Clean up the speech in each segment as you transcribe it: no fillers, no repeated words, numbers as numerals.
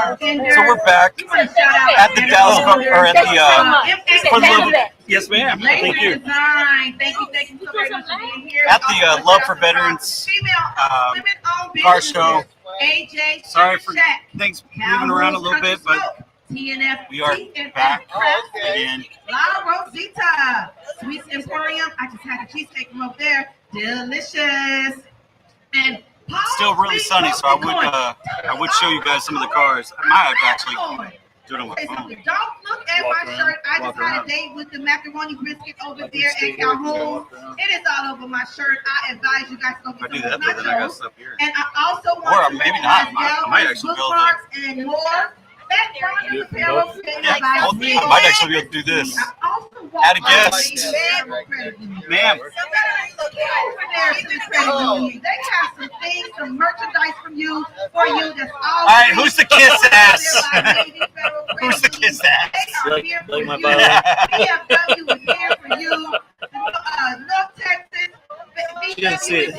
So we're back at the Dallas or at the for the yes, ma'am. Thank you. Thank you so very much for being here. At the Love for Veterans car show. Sorry for things moving around a little bit, but we are back again. La Rosita, Sweets Emporium. I just had a cheesecake from up there. Delicious. And still really sunny, so I would show you guys some of the cars. I might have actually do it on my phone. Don't look at my shirt. I just had a date with the macaroni brisket over there at Calhoun. It is all over my shirt. I advise you guys to go get some nachos. Then I got stuff here. And I also want to maybe not. I might actually be able to. And more. I might actually be able to do this. Add a guest. Ma'am. They have some things, some merchandise from you, for you that's all right, who's the kiss ass? Who's the kiss ass? Like my body. BMW is here for you. North Texas. She didn't see it.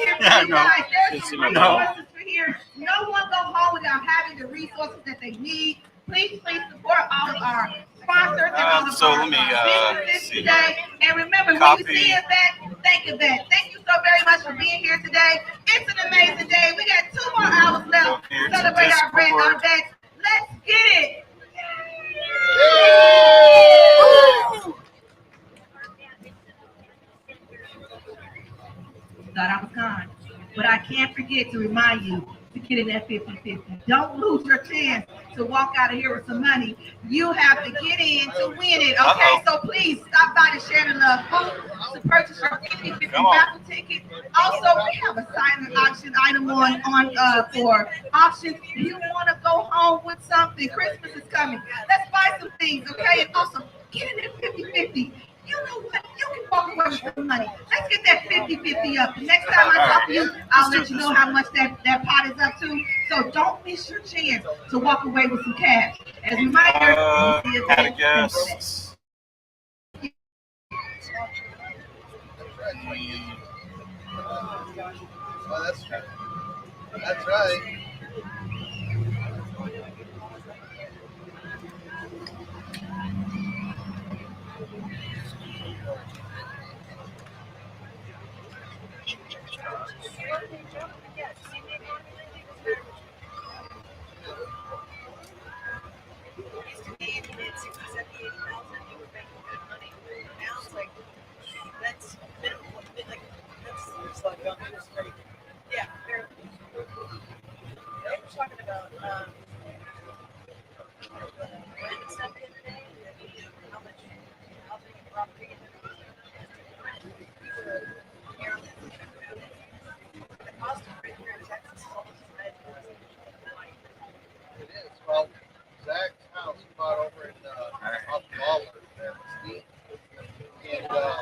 No one go home without having the resources that they need. Please support all of our sponsors and all of our businesses today. And remember, when you see Yvette, thank Yvette. Thank you so very much for being here today. It's an amazing day. We got 2 more hours left to celebrate our brand on deck. Let's get it. Thought I was gone, but I can't forget to remind you to get in that 50-50. Don't lose your chance to walk out of here with some money. You have to get in to win it, okay? So please stop by to Share the Love booth to purchase your 50-50 raffle ticket. Also, we have a silent auction item on for auctions. You want to go home with something. Christmas is coming. Let's buy some things, okay? And also, get in that 50-50. You know what? You can walk away with some money. Let's get that 50-50 up. The next time I talk to you, I'll let you know how much that pot is up to. So don't miss your chance to walk away with some cash. As a reminder, had a guess. That's right.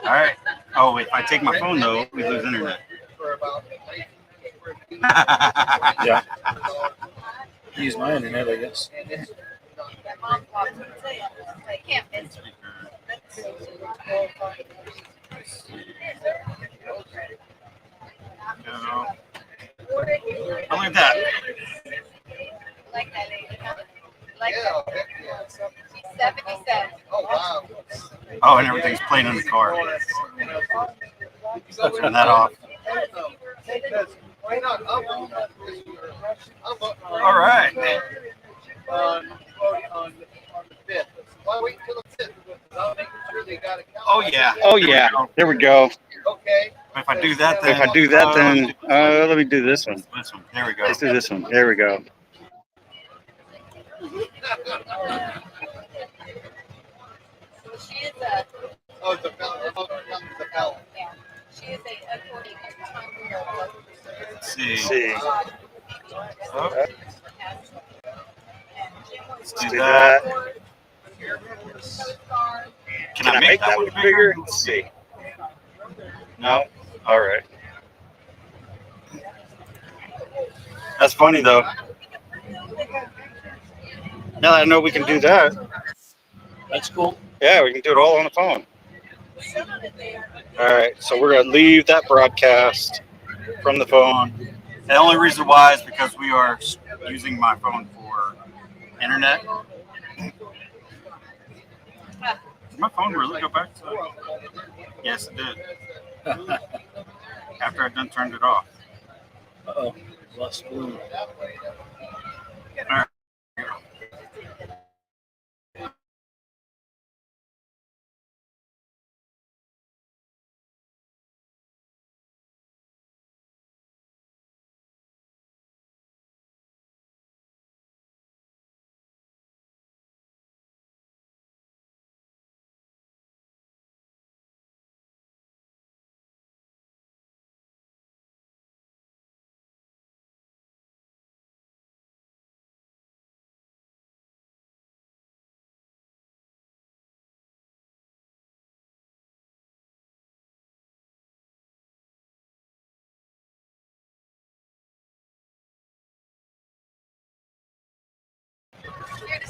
All right. Oh, wait. If I take my phone, though, we lose internet. Yeah. Use my internet, I guess. I like that. Like that lady. Like that. She's 77. Oh, wow. Oh, and everything's playing in the car. Turn that off. All right. On the 5th. Why wait until the 5th? I'm making sure they got it. Oh, yeah. Oh, yeah. There we go. Okay. If I do that, then let me do this one. This one. There we go. Let's do this one. There we go. She is a. Oh, it's a felon. It's a felon. Yeah. She is a according to Let's see. Oh. Let's do that. Can I make that one bigger? Let's see. No? All right. That's funny, though. Now that I know we can do that. That's cool. Yeah, we can do it all on the phone. All right, so we're going to leave that broadcast from the phone. The only reason why is because we are using my phone for internet. Did my phone really go back to it? Yes, it did. After I done turned it off. Uh-oh. Lost balloon. All right.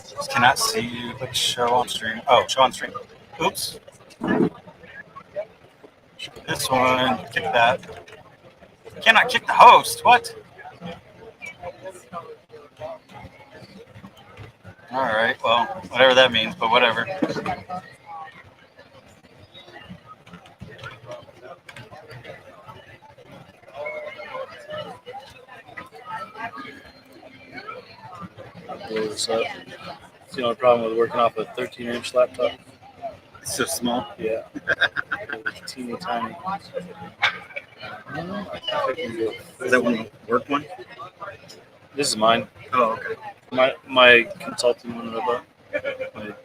Just cannot see which show on stream. Oh, show on stream. Oops. This one. Kick that. Cannot kick the host. What? All right. Well, whatever that means, but whatever. Blow this up. It's the only problem with working off a 13-inch laptop. It's so small. Yeah. It's teeny tiny. I don't know. I think I can go. Is that one work one? This is mine. Oh, okay. My consulting one of my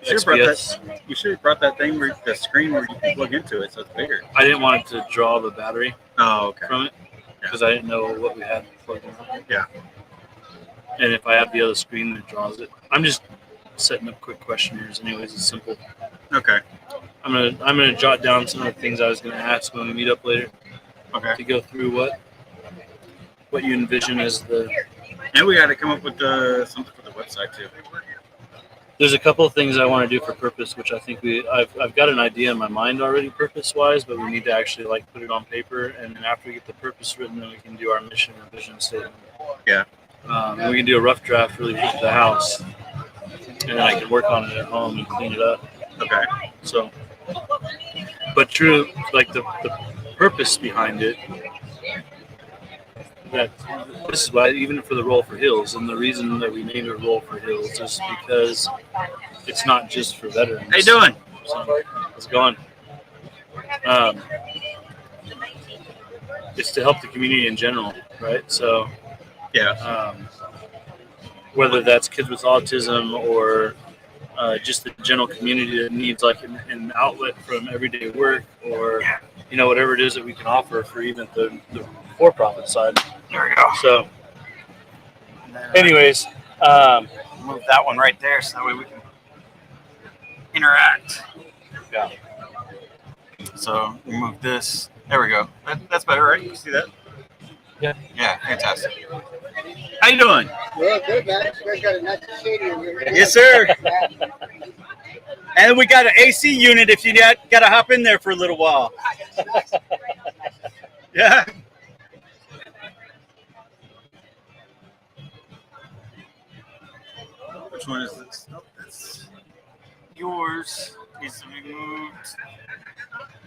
XPS. You should have brought that thing where the screen where you can plug into it, so it's bigger. I didn't want it to draw the battery Oh, okay. from it because I didn't know what we had plugged in. Yeah. And if I have the other screen that draws it, I'm just setting up quick questionnaires. Anyways, it's simple. Okay. I'm gonna jot down some of the things I was gonna ask when we meet up later. Okay. To go through what you envision as the. And we got to come up with something for the website too. There's a couple of things I want to do for purpose, which I think I've got an idea in my mind already purpose wise, but we need to actually like put it on paper, and then after we get the purpose written, then we can do our mission or vision statement. Yeah. And we can do a rough draft really quick to the house, and then I can work on it at home and clean it up. Okay. So, but true, like the purpose behind it. That this is why even for the Roll for Hills, and the reason that we named it Roll for Hills is because it's not just for veterans. How you doing? So, how's it going? It's to help the community in general, right? So, yeah. Whether that's kids with autism or just the general community that needs like an outlet from everyday work, or whatever it is that we can offer for even the for-profit side. There we go. So, anyways, move that one right there so that way we can interact. Yeah. So we move this. There we go. That's better, right? You see that? Yeah. Yeah, fantastic. How you doing? Well, good, man. You guys got a nice shady in here. Yes, sir. And we got an AC unit if you got to hop in there for a little while. Yeah. Which one is this? Oh, that's yours. Needs to be moved.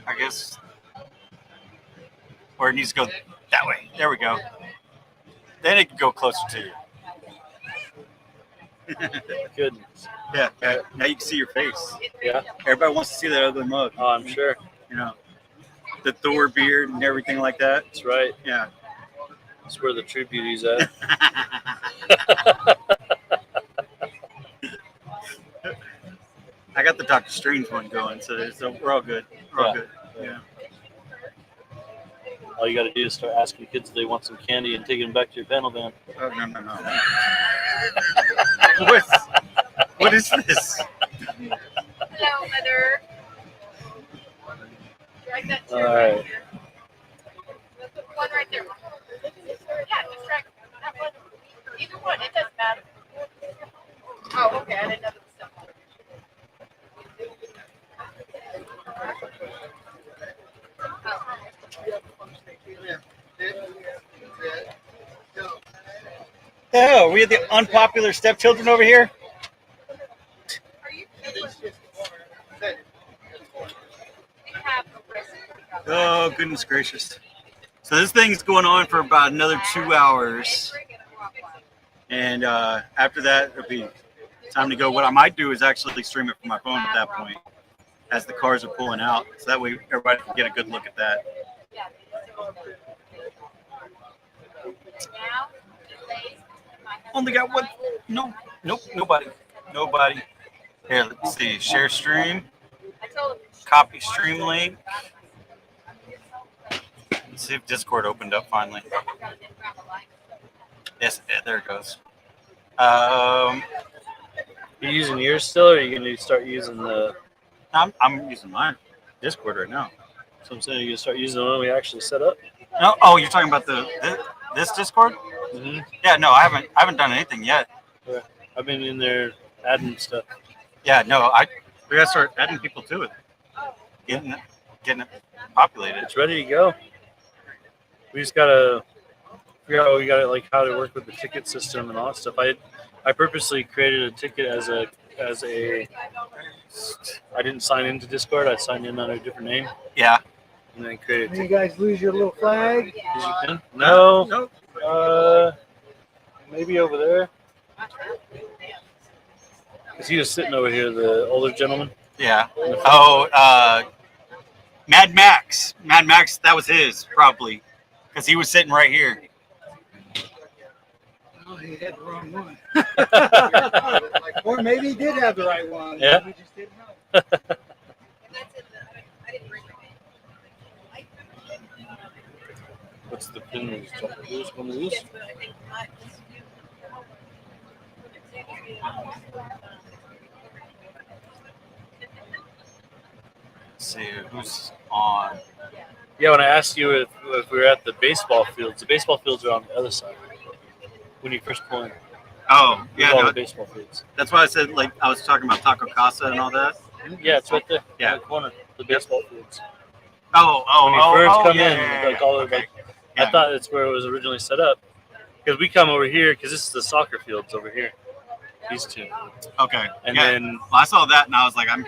I guess. Or it needs to go that way. There we go. Then it can go closer to you. Goodness. Yeah. Now you can see your face. Yeah. Everybody wants to see that ugly mug. Oh, I'm sure. The Thor beard and everything like that. That's right. Yeah. That's where the true beauty's at. I got the Doctor Strange one going, so we're all good. We're all good. Yeah. All you got to do is start asking kids if they want some candy and taking them back to your panel van. Oh, no. What is this? Hello, mother. Drag that chair All right right. here. One right there. Yeah, just drag that one. Either one, it doesn't matter. Oh, okay. I didn't know there was stuff on it. Oh, are we the unpopular stepchildren over here? Oh, goodness gracious. So this thing's going on for about another 2 hours. And after that, it'll be time to go. What I might do is actually stream it from my phone at that point as the cars are pulling out. So that way everybody can get a good look at that. Only got one. No, nope, nobody. Nobody. Here, let's see. Share stream. Copy stream link. Let's see if Discord opened up finally. Yes, there it goes. You using yours still, or are you gonna start using the? I'm using mine. Discord right now. So I'm saying you gonna start using the one we actually set up. No, oh, you're talking about this Discord? Mm-hmm. Yeah, no, I haven't done anything yet. Yeah. I've been in there adding stuff. Yeah, no, we gotta start adding people to it, getting it populated. It's ready to go. We just gotta figure out like how to work with the ticket system and all that stuff. I purposely created a ticket as a. I didn't sign into Discord. I signed in under a different name. Yeah. And then created. Did you guys lose your little flag? Did you pin? No. Nope. Maybe over there. Is he just sitting over here, the older gentleman? Yeah. Oh, Mad Max. Mad Max, that was his, probably. Because he was sitting right here. Oh, he had the wrong one. Or maybe he did have the right one. Yeah. We just didn't know. What's the pin? One of these? Let's see who's on. Yeah, when I asked you if we were at the baseball fields are on the other side. When you first pull in. Oh, yeah, all no, the baseball fields. that's why I said, like, I was talking about Taco Casa and all that. Yeah, it's right there. Yeah. In the corner, the baseball fields. Oh, When you first come yeah, in, yeah, like all okay. like, Yeah. I thought that's where it was originally set up. Because we come over here, because this is the soccer fields over here. These two. Okay. And yeah. then, Well, I saw that and I was like, I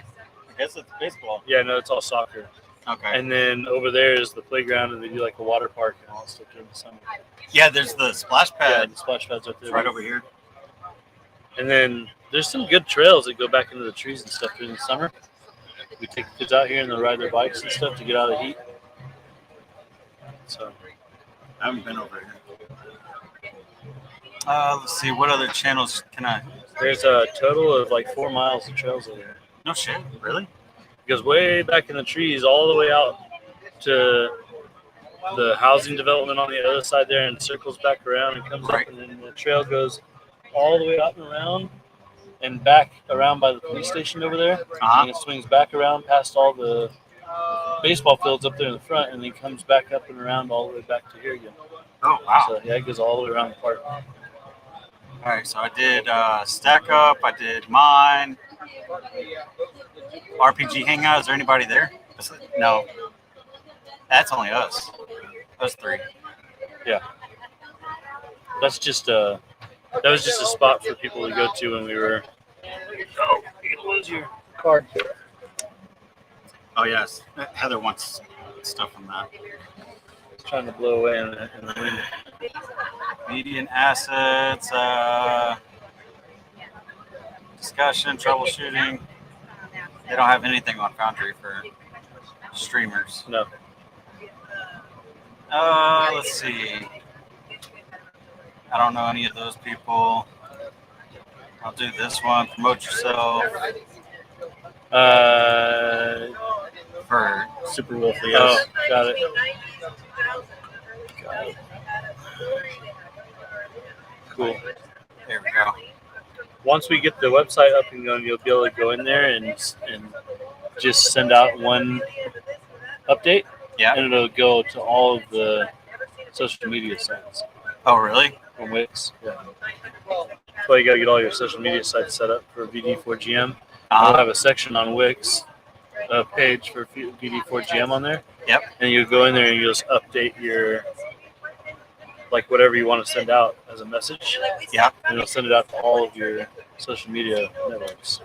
guess it's baseball. yeah, no, it's all soccer. Okay. And then over there is the playground, and they do like a water park and all that stuff during the summer. Yeah, there's the splash Yeah, pad the splash pads right there. right over here. And then there's some good trails that go back into the trees and stuff during the summer. We take the kids out here and they'll ride their bikes and stuff to get out of the heat. So I haven't been over here. Let's see, what other channels can I? there's a total of like 4 miles of trails over here. No shit, really? It goes way back in the trees all the way out to the housing development on the other side there and circles back around and comes Right. up, and then the trail goes all the way up and around and back around by the police station over there. Uh-huh. And it swings back around past all the baseball fields up there in the front, and then comes back up and around all the way back to here again. Oh, wow. So yeah, it goes all the way around the park. All right, so I did Stack Up, I did mine. RPG Hangout, is there anybody there? No. That's only us. Us three. That's just that was just a spot for people to go to when we were. Oh, you can lose your card. Oh, yes. Heather wants stuff from that. Trying to blow away in the wind. Median assets, discussion, troubleshooting. They don't have anything on Foundry for streamers. No. Let's see. I don't know any of those people. I'll do this one. Promote yourself for Super Wolf. Oh, Yes. got it. Cool. There we go. Once we get the website up and going, you'll be able to go in there and just send out one update, Yeah. and it'll go to all of the social media sites Oh, really? from Wix. Yeah. That's why you got to get all your social media sites set up for VD4GM. We'll have a section on Wix, a page for VD4GM on there. Yep. And you go in there and you just update your, like, whatever you want to send out as a message. Yeah. And it'll send it out to all of your social media networks.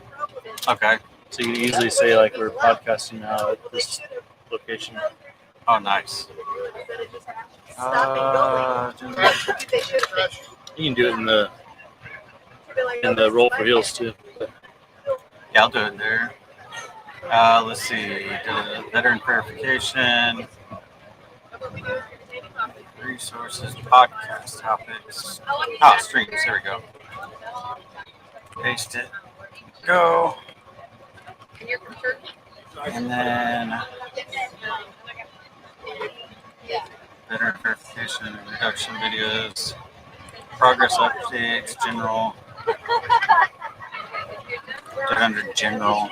Okay. So you can easily say, like, we're podcasting now at this location. Oh, nice. You can do it in the roll for heels too. Yeah, I'll do it there. Let's see. Veteran verification, resources, podcast topics. Oh, streams. There we go. Paste it. Go. And then veteran verification and reduction videos, progress updates, general. Put it under general.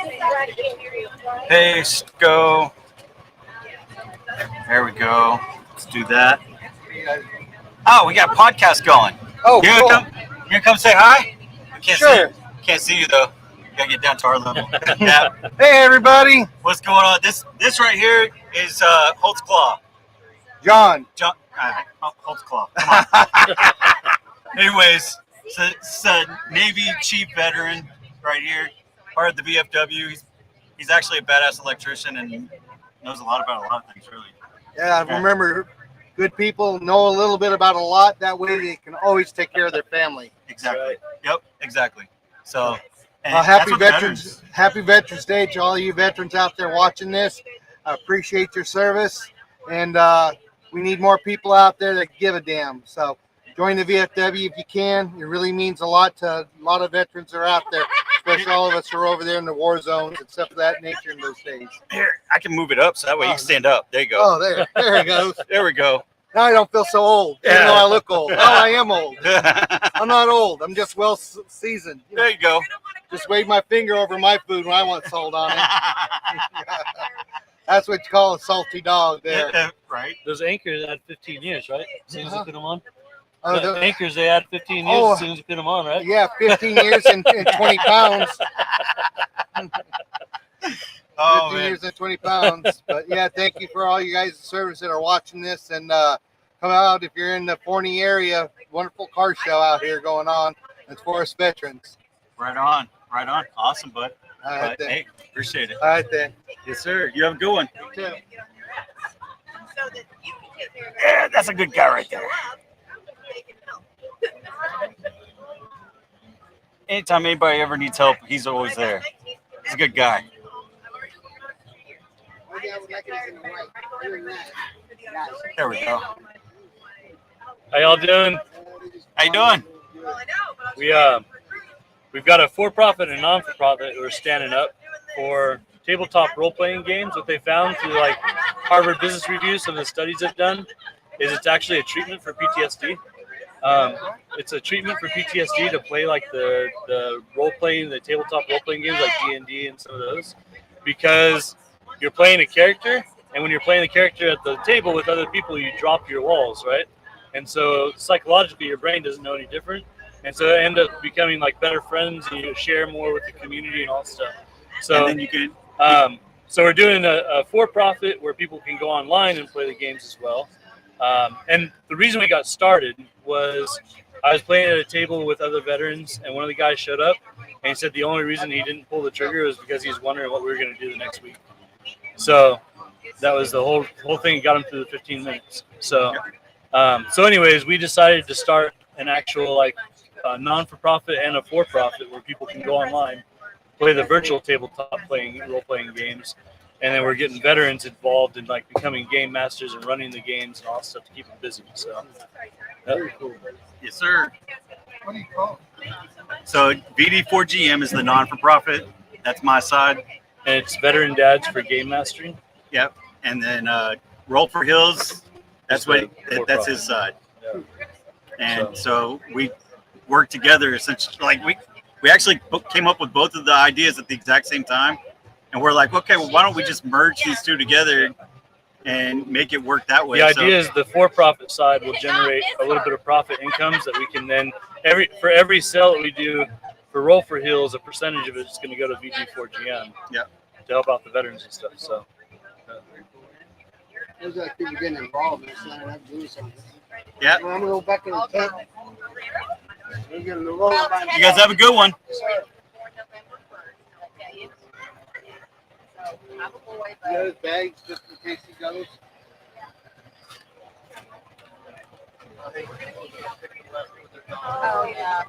Paste. Go. There we go. Let's do that. Oh, we got podcast going. Oh, You cool. gonna come say hi? I can't see Sure. you. Can't see you though. You gotta get down to our level. Yeah. Hey, everybody. What's going on? This right here is Holt's Claw. John. Holt's Claw. Come on. Anyways, so it's a Navy chief veteran right here, part of the VFW. He's actually a badass electrician and knows a lot about a lot of things, really. Yeah, remember, good people know a little bit about a lot. That way they can always take care of their family. Exactly. Right. Yep. Exactly. So, and Happy that's what Happy Veterans Day to all you veterans out there watching this. I appreciate your service, and we need more people out there that give a damn. So join the VFW if you can. It really means a lot to a lot of veterans that are out there, especially all of us who are over there in the war zones and stuff of that nature in those days. Here, I can move it up so that way you can stand up. There you go. Oh, there it goes. There we go. Now I don't feel so old, even Yeah. though I look old. Oh, I am old. I'm not old. I'm just well seasoned. You know, There you go. just wave my finger over my food when I want salt on it. That's what you call a salty dog there. Right. Those anchors add 15 years, right? As soon as you put them on. Oh, The the- anchors, they add 15 years Oh. as soon as you put them on, right? yeah, 15 years and 20 pounds. 15 Oh, man. years and 20 pounds. But yeah, thank you for all you guys' service that are watching this. And come out if you're in the Forney area. Wonderful car show out here going on. It's for us veterans. Right on. Right on. Awesome, bud. All right, But, then. hey, appreciate it. All right, then. Yes, sir. You have a good one. You too. Yeah, that's a good guy right there. Anytime anybody ever needs help, he's always there. He's a good guy. There we go. How y'all doing? How you doing? We've got a for-profit and non-for-profit who are standing up for tabletop role-playing games. What they found through like Harvard Business Review, some of the studies they've done, is it's actually a treatment for PTSD. It's a treatment for PTSD to play like the role-playing, the tabletop role-playing games like D&D and some of those, because you're playing a character, and when you're playing the character at the table with other people, you drop your walls, right? And so psychologically, your brain doesn't know any different. And so they end up becoming like better friends, and you share more with the community and all that stuff. So, And then you can. so we're doing a for-profit where people can go online and play the games as well. And the reason we got started was I was playing at a table with other veterans, and one of the guys showed up, and he said the only reason he didn't pull the trigger was because he was wondering what we were going to do the next week. So that was the whole thing that got him through the 15 minutes. So, anyways, we decided to start an actual like non-for-profit and a for-profit where people can go online, play the virtual tabletop role-playing games, and then we're getting veterans involved in like becoming game masters and running the games and all that stuff to keep them busy. So, Very cool. Yes, sir. What do you call it? So VD4GM is the non-for-profit. That's my side. and it's veteran dads for game mastering. Yep. And then Roll for Hills. That's what. That's his side. Yeah. And so we work together essentially. Like we actually came up with both of the ideas at the exact same time, and we're like, okay, well, why don't we just merge these two together and make it work that way? The idea is the for-profit side will generate a little bit of profit incomes that we can then for every sale that we do for Roll for Hills, a percentage of it is going to go to VD4GM. Yeah. To help out the veterans and stuff. So. There's like people getting involved in signing up doing something. Yeah. Well, I'm gonna go back in the tent. We're getting the roll back. You guys have a good one. Those bags just in case he goes. Oh, yeah.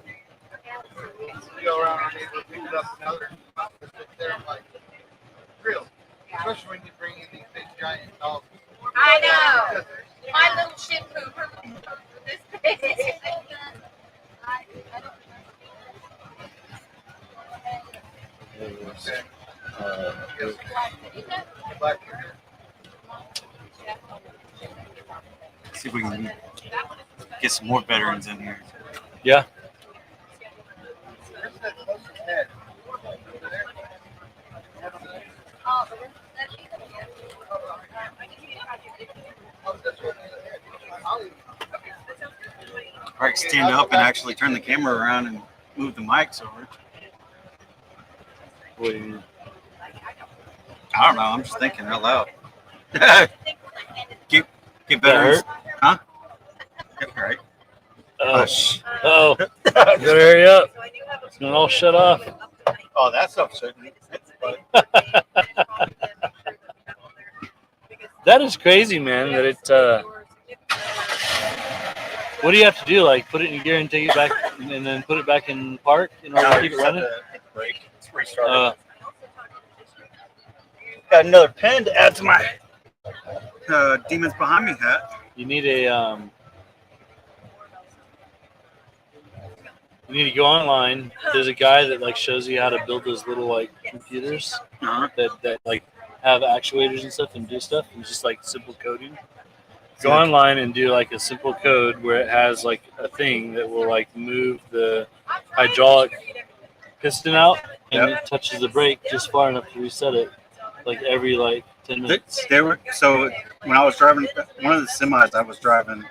Go around our neighborhood, pick it up another spot, sit there and like real. Especially when you bring in these big giant dogs. I know. My little shit pooper. This big. See if we can get some more veterans in here. Yeah. All right, stand up and actually turn the camera around and move the mics over. What do you mean? I don't know. I'm just thinking out loud. Get That veterans. hurt? Huh? Yep, right. Oh. Hush. Oh. Better hurry up. It's gonna all shut off. Oh, that stuff shouldn't. That is crazy, man. That it. What do you have to do? Like put it in gear and take it back, and then put it back in park in order to keep it running? Break. It's restarted. Got another pen to add to my Demons Behind Me hat. You need a. You need to go online. There's a guy that like shows you how to build those little like computers Uh-huh. that like have actuators and stuff and do stuff. And just like simple coding. Go online and do like a simple code where it has like a thing that will like move the hydraulic piston out and it touches the brake just far enough to reset it, like every like 10 minutes. They were so when I was driving one of the semis I was driving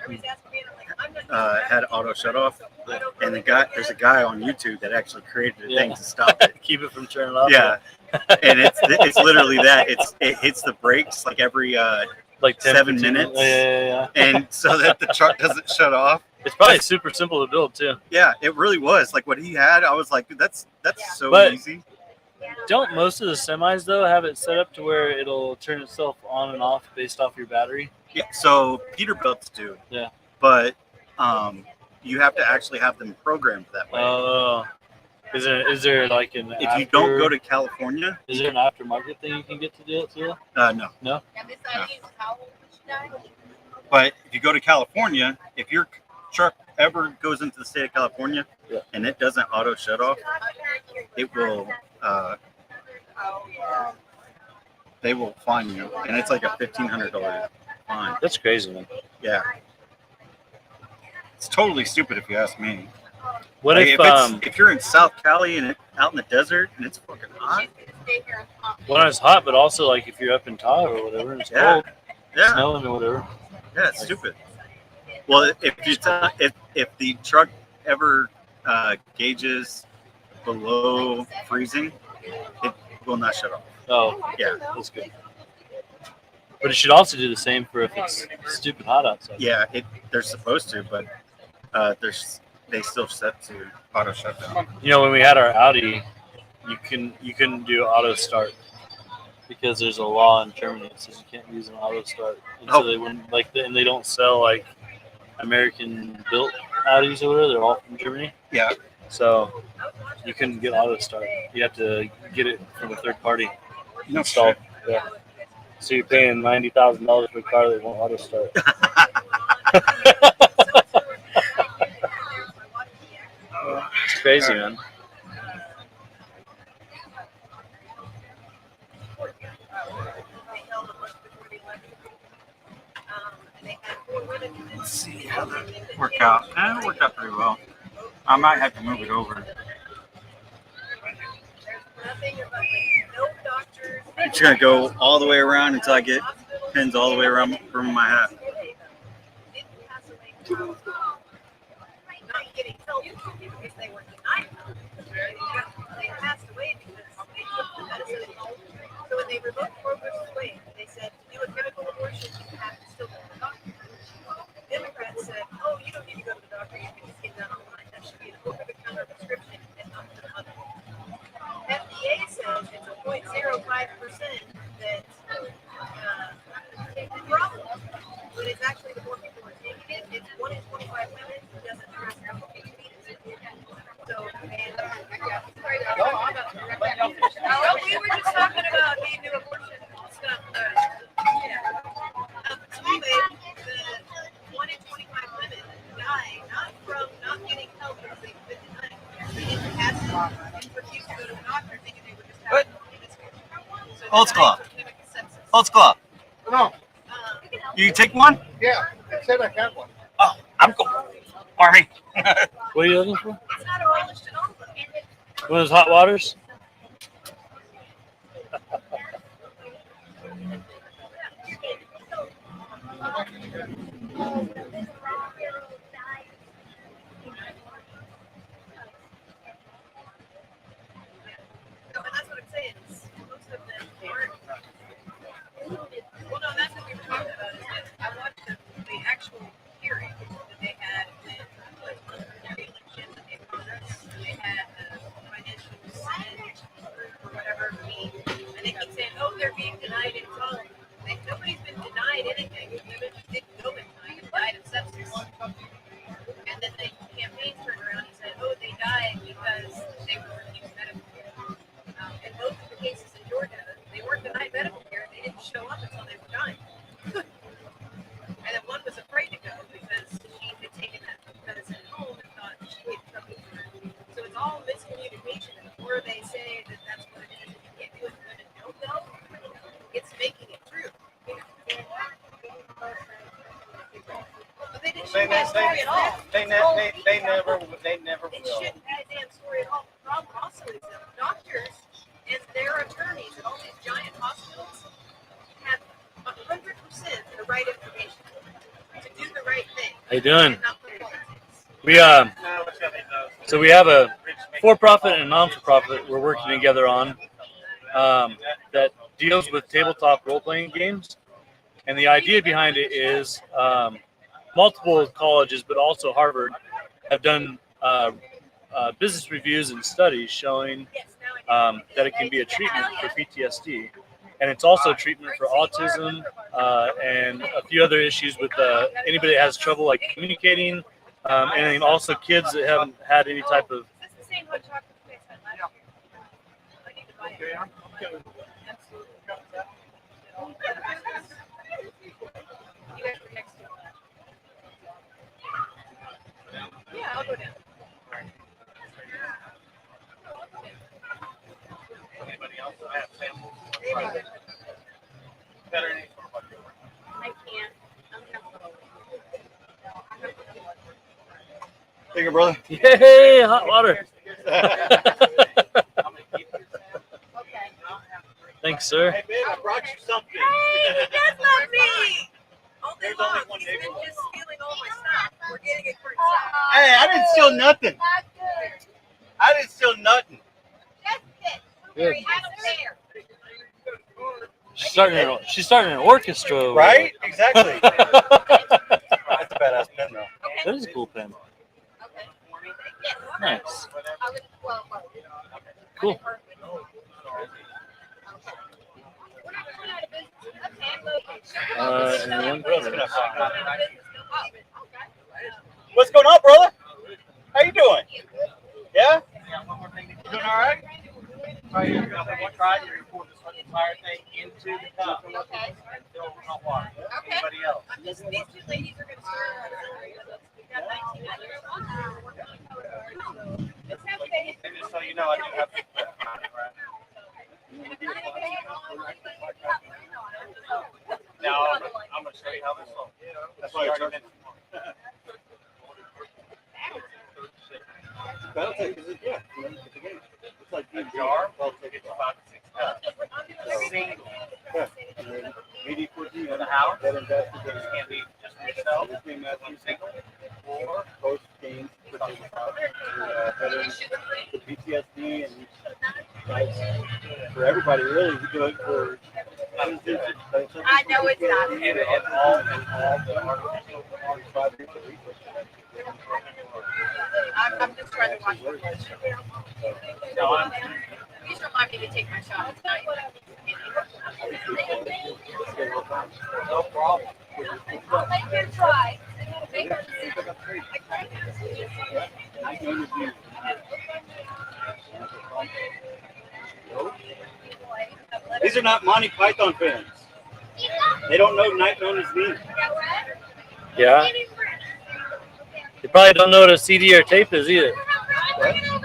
had auto shut off, and there's a guy on YouTube that actually created a thing to stop it. Keep it from turning off. Yeah, and it's literally that it hits the brakes like every like 10, 7 15 minutes, Yeah. and so that the truck doesn't shut off. It's probably super simple to build too. Yeah, it really was. Like what he had, I was like, dude, that's so But- easy. Don't most of the semis though have it set up to where it'll turn itself on and off based off your battery? Yeah, so Peterbilts do. Yeah. But you have to actually have them programmed that way. Oh, is there like an if you don't go to California, is there an aftermarket thing you can get to do it too? no. No. But if you go to California, if your truck ever goes into the state of California and it doesn't auto shut off, it will. They will fine you, and it's like a $1,500 fine. That's crazy, man. Yeah, it's totally stupid if you ask me. What Like, if if you're in South Cali and out in the desert and it's fucking hot? when it's hot, but also like if you're up in Tahoe or whatever and it's cold, Yeah, snowing or whatever. yeah, it's stupid. Well, if the truck ever gauges below freezing, it will not shut off. Oh, Yeah, that's good. But it should also do the same for if it's stupid hot outside. yeah, they're supposed to, but they still set to auto shutdown. You know, when we had our Audi, you couldn't do auto start because there's a law in Germany that says you can't use an auto start. And so they wouldn't and they don't sell like American built Audis or whatever. They're all from Germany. Yeah, So you couldn't get auto start. You have to get it from a third party no installed. shit. Yeah. So you're paying $90,000 for a car that won't auto start. It's crazy, man. Let's see how that worked out. It worked out pretty well. I might have to move it over. I'm just gonna go all the way around until I get pins all the way around from my hat. So when they revoked Roe versus Wade, they said to do a chemical abortion, you have to still go to the doctor. Democrats said, oh, you don't need to go to the doctor, you can just get that online. That should be an over-the-counter prescription and not to the mother. FDA says it's a 0.05% that take the problem, but it's actually the more people are taking it, it's 1 in 25 Old school. Academic sepsis. Old school. No, You take one? yeah, I said I had one. Oh, I'm cool. Army. What are you looking for? It's not abolished at all. One of those hot waters? No, but that's what I'm saying. Is most of them aren't. Well, no, that's what we were talking about. Is that I watched the actual hearing that they had with the election that they promised. They had the financial Senate or whatever mean, and they keep saying, "Oh, they're being denied in home." Nobody's been denied anything. Women just didn't go in time and died of sepsis. And then the campaign turned around and said, "Oh, they died because they were refused medical care." In both of the cases in Georgia, they weren't denied medical care. They didn't show up until they were dying. And then one was afraid to go because she had taken that medicine at home and thought she had trouble with it. So it's all miscommunication. And the more they say that that's what it is, and you can't do it, and women don't go, it's making it true. But they didn't show that story at all. They never It shouldn't be a damn story at all. The problem also is that doctors and their attorneys at all these giant hospitals have 100% the right information to do the right thing. How you doing? And not the politics. So we have a for-profit and a non-for-profit we're working together on that deals with tabletop role-playing games. And the idea behind it is multiple colleges, but also Harvard, have done business reviews and studies showing that it can be a treatment for PTSD. And it's also treatment for autism and a few other issues with anybody that has trouble like communicating, and then also kids that haven't had any type of. That's the same hot chocolate you guys had last year. I need to buy it. Absolutely. You guys were next to it. Yeah, I'll go down. Anybody else have samples? I can't. I'm gonna Take it, brother. Yay, hot water. Okay. Thanks, sir. Hey, babe, I brought you something. Hey, that's not me. All day There's long, only one he's been neighbor. just stealing all my stuff. We're getting it for Hey, I didn't steal nothing. I didn't steal nothing. Good. I don't care. She's starting an orchestra. over Right? Exactly. That's a badass pen, though. there. That is a cool pen. Okay. Nice. Well, Cool. And one brother. What's going on, brother? How you doing? Yeah? You doing all right? Right here, we'll try to report this entire thing into the cup. Okay. And fill with hot water. Okay. Anybody else? These two ladies are going to start with us. We've got 19 others. It's okay. And just so you know, I do have. Now, I'm going to show you how this looks. That's why I already mentioned. That'll take it, yeah. It's like A jar, well, it's 5 to 6 cups. Single. VD4GM. The house. That invested This in can be just for yourself, between that one single, or post games for veterans with PTSD and for everybody really. We do it for I know it's not. and all the artificial I'm just trying to watch it. No, I'm Please remind me to take my shot. no problem. I'll make you try. These are not Monty Python fans. They don't know Night Known as Me. Yeah. You probably don't know what a CD or tape is either.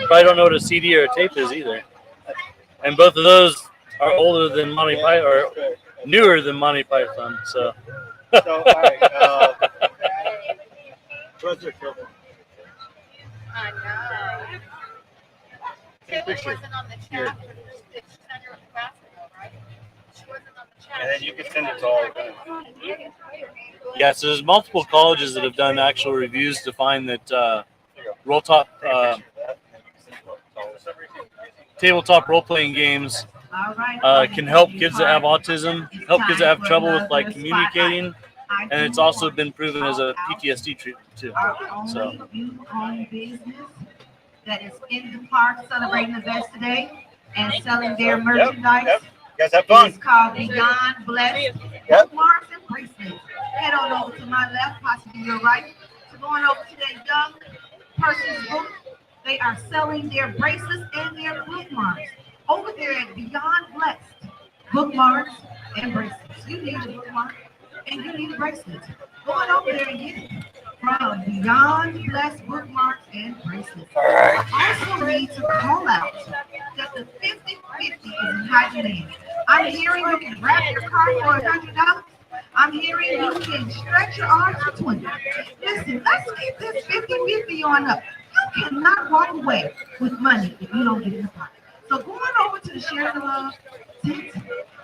Probably don't know what a CD or a tape is either. And both of those are older than Monty Python, or newer than Monty Python. So. So, all right. What's your cell phone? I know. Taylor wasn't on the chat. She sent her the basketball, right? She wasn't on the chat. And then you can send it to all of them. Yeah, so there's multiple colleges that have done actual reviews to find that tabletop role-playing games All right. can help kids that have autism, help kids that have trouble with like communicating, and it's also been proven as a PTSD treatment too. Our So only youth-owned business that is in the park celebrating events today and selling their merchandise. Yep. You guys have fun. It's called Beyond Blessed Bookmarks and Bracelets. Head on over to my left, possibly your right. So going over to that young person's book, they are selling their bracelets and their bookmarks. Over there at Beyond Blessed Bookmarks and Bracelets. You need a bookmark and you need a bracelet. Go on over there and get it from Beyond Blessed Bookmarks and Bracelets. I also need to call out that the 50/50 is in high demand. I'm hearing you can wrap your car for $100. I'm hearing you can stretch your arms for 20. Listen, let's keep this 50/50 on up. You cannot walk away with money if you don't get in the pocket. So go on over to the Share the Love tent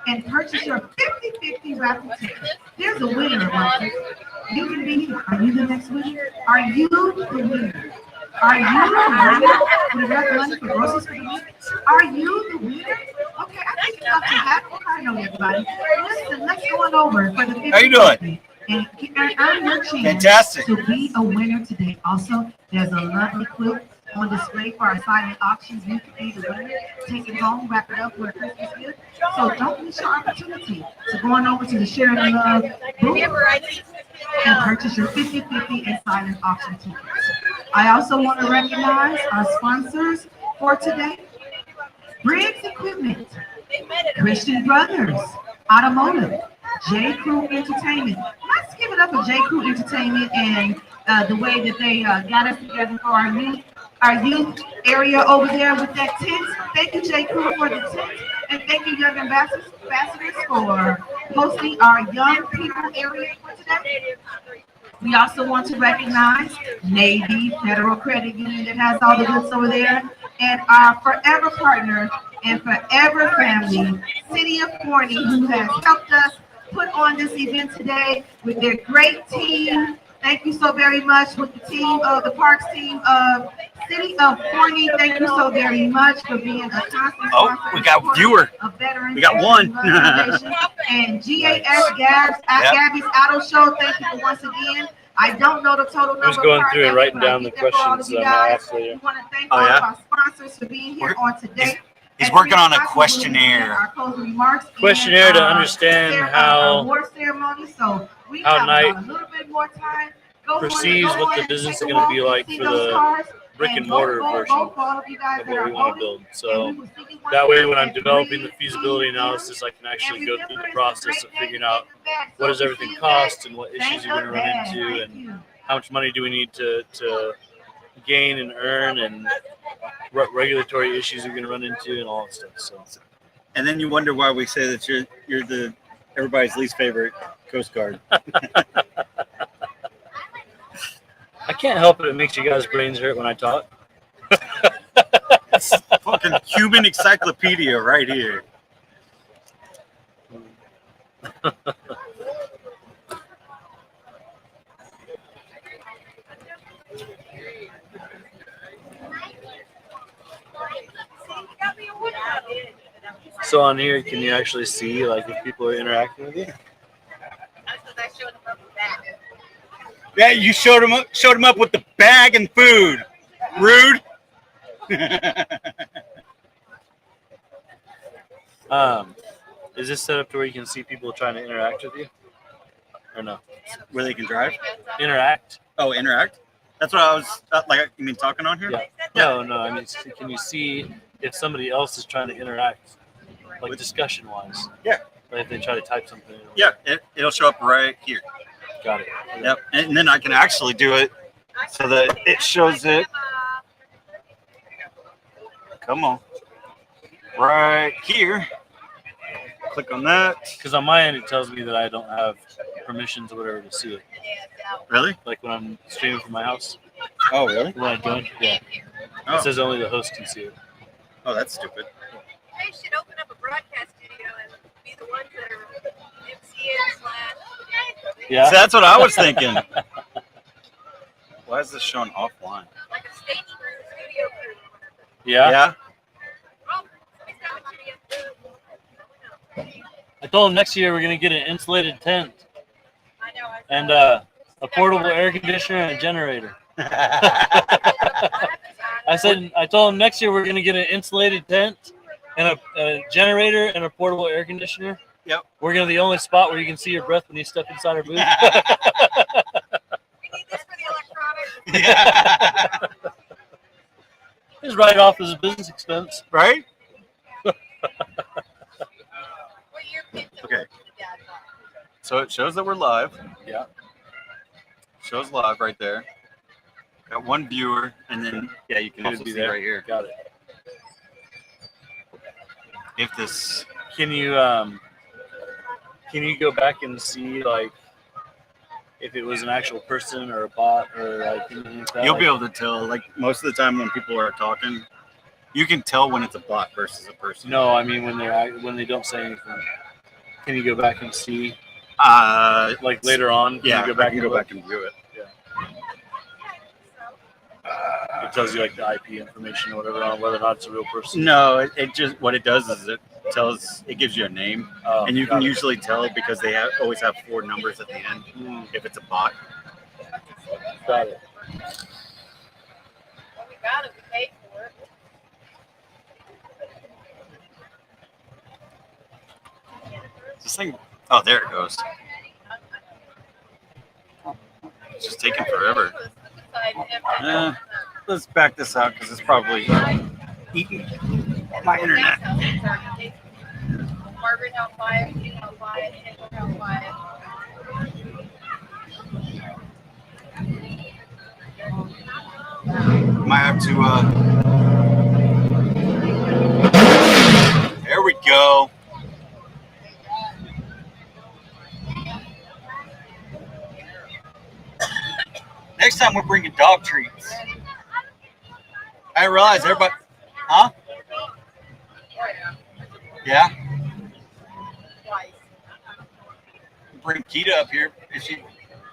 and purchase your 50/50 raffle ticket. There's a winner, right? You can be here. Are you the next winner? Are you the winner? Are you the winner? With enough money for groceries for the week? Are you the winner? Okay, I think it's up to that. I know everybody. Listen, let's go on over for the 50/50. How you doing? And earn your chance Fantastic. to be a winner today. Also, there's a lovely quilt on display for our silent auctions. You can be the winner, take it home, wrap it up for a Christmas gift. So don't miss your opportunity. So going over to the Share the Love booth and purchase your 50/50 and silent auction tickets. I also want to recognize our sponsors for today. Briggs Equipment, Christian Brothers, Automotive, J. Crew Entertainment. Let's give it up for J. Crew Entertainment and the way that they got us together for our youth area over there with that tent. Thank you, J. Crew, for the tent. And thank you, Young Ambassadors, for hosting our young people area for today. We also want to recognize Navy Federal Credit Union that has all the goods over there, and our forever partner and forever family, City of Forney, who has helped us put on this event today with their great team. Thank you so very much with the team of the Parks team of City of Forney. Thank you so very much for being a constant sponsor. We got a viewer. Of Veterans. We got one. And Gabby's Auto Show. Thank you for once again. I don't know the total number. I was going through and writing down the questions that I asked later. We want to thank all of our sponsors for being here on today. He's working on a questionnaire. Questionnaire to understand how Night perceives what the business is going to be like for the brick and mortar version of what we want to build. So that way, when I'm developing the feasibility analysis, I can actually go through the process of figuring out what does everything cost and what issues you're going to run into and how much money do we need to gain and earn and what regulatory issues you're going to run into and all that stuff. So, and then you wonder why we say that you're the everybody's least favorite Coast Guard. I can't help it. It makes you guys' brains hurt when I talk. It's fucking human encyclopedia right here. So on here, can you actually see like if people are interacting with you? Yeah, you showed him up with the bag and food. Rude. Is this set up to where you can see people trying to interact with you, or no? Where they can drive? Interact. Oh, interact. That's what I was like. You mean talking on here? Yeah. No. I mean, can you see if somebody else is trying to interact, like discussion-wise? Yeah. Like if they try to type something. Yeah, it'll show up right here. Got it. Yep, and then I can actually do it so that it shows it. Come on, right here. click on that. Because on my end, it tells me that I don't have permissions or whatever to see it. Really? Like when I'm streaming from my house. Oh, really? When I join, yeah. Oh. It says only the host can see it. Oh, that's stupid. They should open up a broadcast studio and be the ones that are MCN / Yeah. So that's what I was thinking. Why is this showing offline? like a stage crew, studio crew. Yeah. Yeah. Oh, somebody's got to be I told him next year we're gonna get an insulated tent I know. and a portable air conditioner and a generator. I told him next year we're gonna get an insulated tent and a generator and a portable air conditioner. Yep. We're gonna be the only spot where you can see your breath when you step inside our booth. We need this for the electronics. Yeah. Just write off as a business expense. Right? What year kids are Okay. working with Dad? So it shows that we're live. Yeah. Shows live right there. Got one viewer, and then yeah, you can Should also be see there. right here. Got it. If this, Can you go back and see like if it was an actual person or a bot or like anything like that? you'll be able to tell. Like most of the time when people are talking, you can tell when it's a bot versus a person. No, I mean when they don't say anything. Can you go back and see like later on? Can Yeah, you go back I can and go look? back and view it. It tells you like the IP information or whatever on whether or not it's a real person. No, it just what it does is it gives you a name, and you got can it. usually tell because they always have 4 numbers at the end if it's a bot. Got it. Well, we got it. We paid for it. This thing, oh, there it goes. It's just taking forever. Let's back this out because it's probably eating my internet. Margaret helped buy it. You helped buy it. Taylor helped buy Might have to. There we go. Next time we're bringing dog treats. I realize everybody, huh? Yeah. twice. Bring Kita up here if she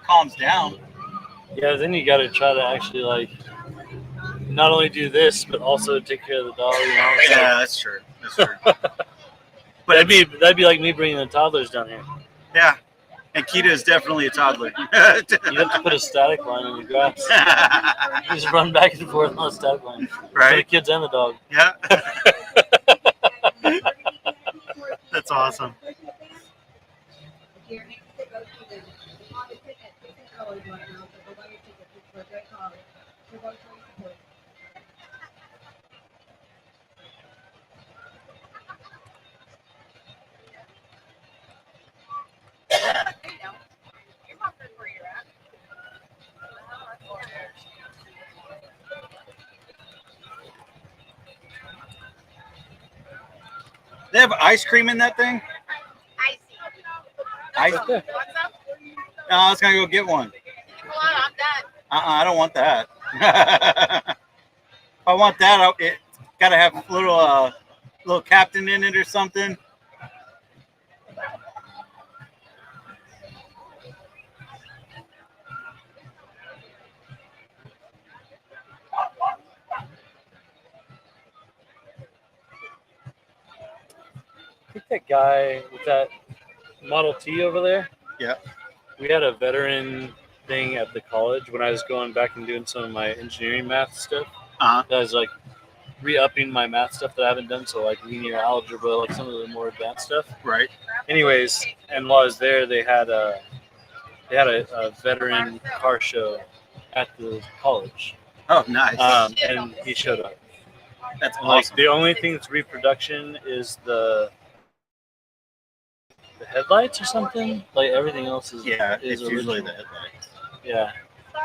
calms down. Yeah, then you got to try to actually like not only do this but also take care of the dog. You know? So Yeah, that's true. That's true. but that'd be like me bringing the toddlers down here. Yeah. And Kita is definitely a toddler. You have to put a static line in the grass. You just run back and forth on the static line for the Right? kids and the dog. Yeah. That's awesome. You're not good where you're at. They have ice cream in that thing? I see. Ice? What's up? No, I was gonna go get one. Come on, I'm done. I don't want that. If I want that, it gotta have a little captain in it or something. I think that guy with that Model T over there. Yeah. We had a veteran thing at the college when I was going back and doing some of my engineering math stuff. Uh-huh. I was like re-upping my math stuff that I haven't done, so like linear algebra, like some of the more advanced stuff. Right. Anyways, and while I was there, they had a veteran car show at the college, Oh, nice. and he showed up. That's And, like awesome. the only thing that's reproduction is the headlights or something. Like everything else is Yeah, is it's usually original. the headlights. Yeah.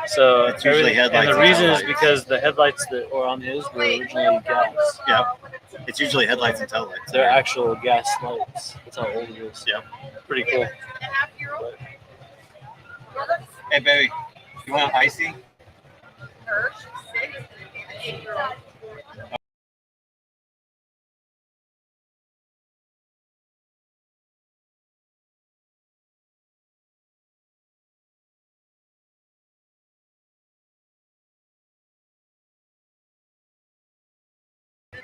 So It's usually everything- headlights and the and reason is headlights. because the headlights that were on his were originally gas. Yeah. It's usually headlights and taillights. They're actual gas lights. That's how old it is. Yeah. Pretty cool. Hey, baby, you want icy?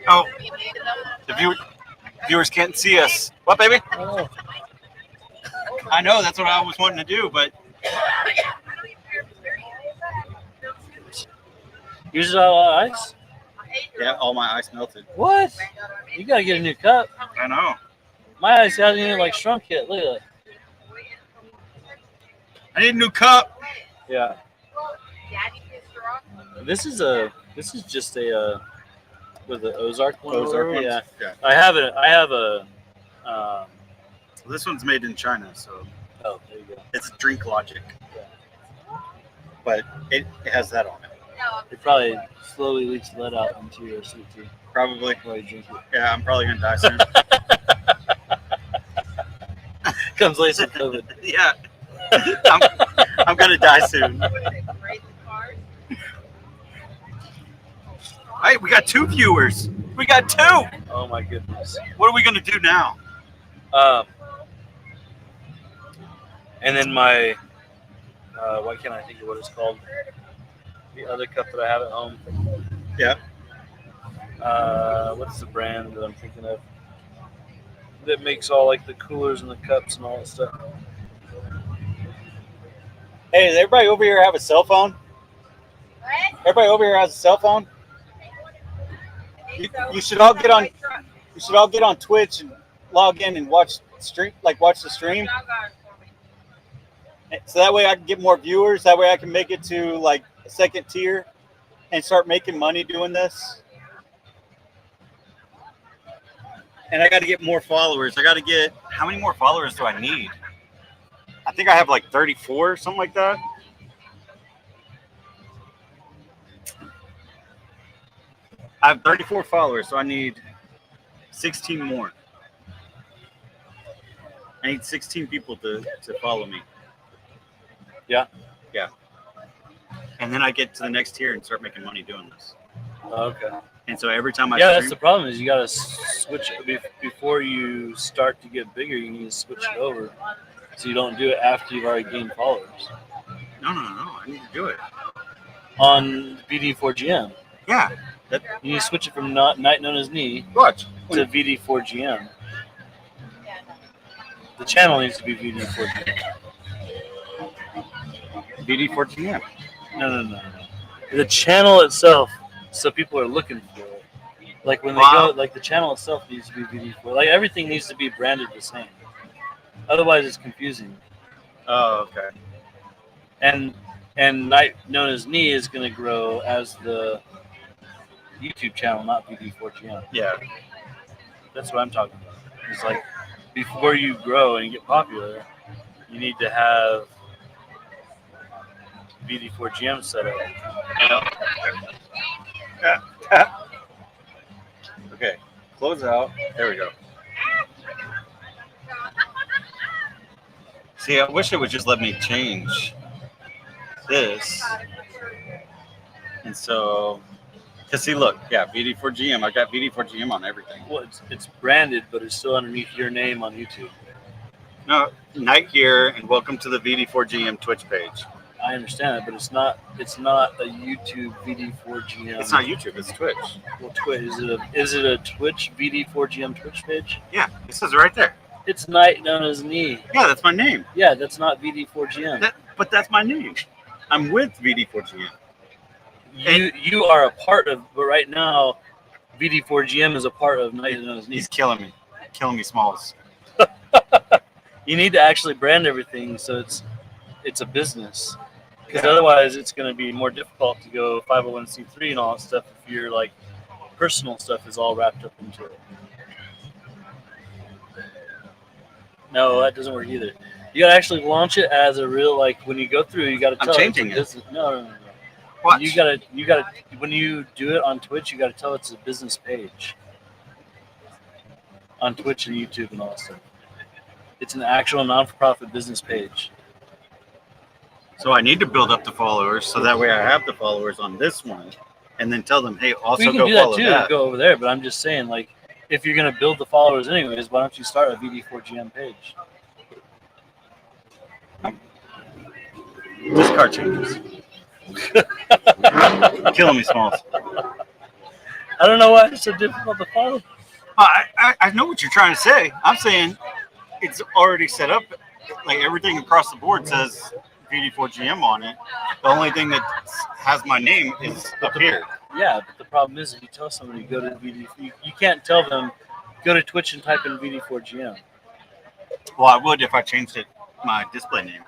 Oh, the viewers can't see us. What, baby? Oh, I know, that's what I was wanting to do, but use it all ice? yeah, all my ice melted. What? You gotta get a new cup. I know. My ice hasn't even like shrunk yet. Look at that. I need a new cup. Yeah. This is just a with the Ozark one. Ozark ones? Yeah. Yeah. I have a This one's made in China, so oh, there you go. it's Drink Logic. But it has that on it. It probably slowly leaks lead out into your sweet tea Probably. while you drink it. Yeah, I'm probably gonna die soon. Comes laced with COVID. Yeah. I'm gonna die soon. Hey, we got 2 viewers. We got 2. Oh my goodness. What are we gonna do now? And then my why can't I think of what it's called? The other cup that I have at home. Yeah. What's the brand that I'm thinking of? That makes all like the coolers and the cups and all that stuff. Hey, does everybody over here have a cell phone? Everybody over here has a cell phone? You should all get on. You should all get on Twitch and log in and watch the stream. So that way I can get more viewers. That way I can make it to like a 2nd tier and start making money doing this. And I got to get more followers. I got to get, how many more followers do I need? I think I have like 34, something like that. I have 34 followers, so I need 16 more. I need 16 people to follow me. Yeah. Yeah. And then I get to the next tier and start making money doing this. Okay. And so every time I Yeah, stream, that's the problem is you gotta switch it before you start to get bigger. You need to switch it over, so you don't do it after you've already gained followers. no, I need to do it. On VD4GM, Yeah. you need to switch it from Night Known as Knee Watch. to VD4GM. The channel needs to be VD4GM. VD4GM. No. The channel itself, so people are looking for it. Like when they Wow. go, like the channel itself needs to be VD4. Like everything needs to be branded the same. Otherwise, it's confusing. Oh, okay. And Night Known as Knee is going to grow as the YouTube channel, not VD4GM. Yeah. That's what I'm talking about. It's like before you grow and get popular, you need to have VD4GM set up. Okay. Close out. There we go. See, I wish it would just let me change this. And so, because see, look, yeah, VD4GM. I got VD4GM on everything. Well, it's branded, but it's still underneath your name on YouTube. No, Night here, and welcome to the VD4GM Twitch page. I understand it, but it's not a YouTube VD4GM. It's not YouTube, it's Twitch. Well, Twitch is it a Twitch VD4GM Twitch page? Yeah, it says right there. It's Night Known as Knee. Yeah, that's my name. Yeah, that's not VD4GM. But that's my name. I'm with VD4GM. You are a part of, but right now, VD4GM is a part of Night Known as Knee. He's killing me, Smalls. You need to actually brand everything so it's a business. Because otherwise, it's going to be more difficult to go 501c3 and all that stuff if your like personal stuff is all wrapped up into it. No, that doesn't work either. You got to actually launch it as a real like when you go through. You got to tell changing it. Business. No. Watch. You gotta when you do it on Twitch, you gotta tell it's a business page. on Twitch and YouTube and all that stuff. It's an actual non-for-profit business page. So I need to build up the followers so that way I have the followers on this one, and then tell them, hey, also We can go do that follow too. that. Go over there, but I'm just saying, like, if you're gonna build the followers anyways, why don't you start a VD4GM page? This car changes. Killing me, Smalls. I don't know why it's so difficult to follow. I know what you're trying to say. I'm saying it's already set up. Like everything across the board says VD4GM on it. The only thing that has my name is up here. Yeah, but the problem is if you tell somebody go to VD, you can't tell them go to Twitch and type in VD4GM. Well, I would if I changed my display name.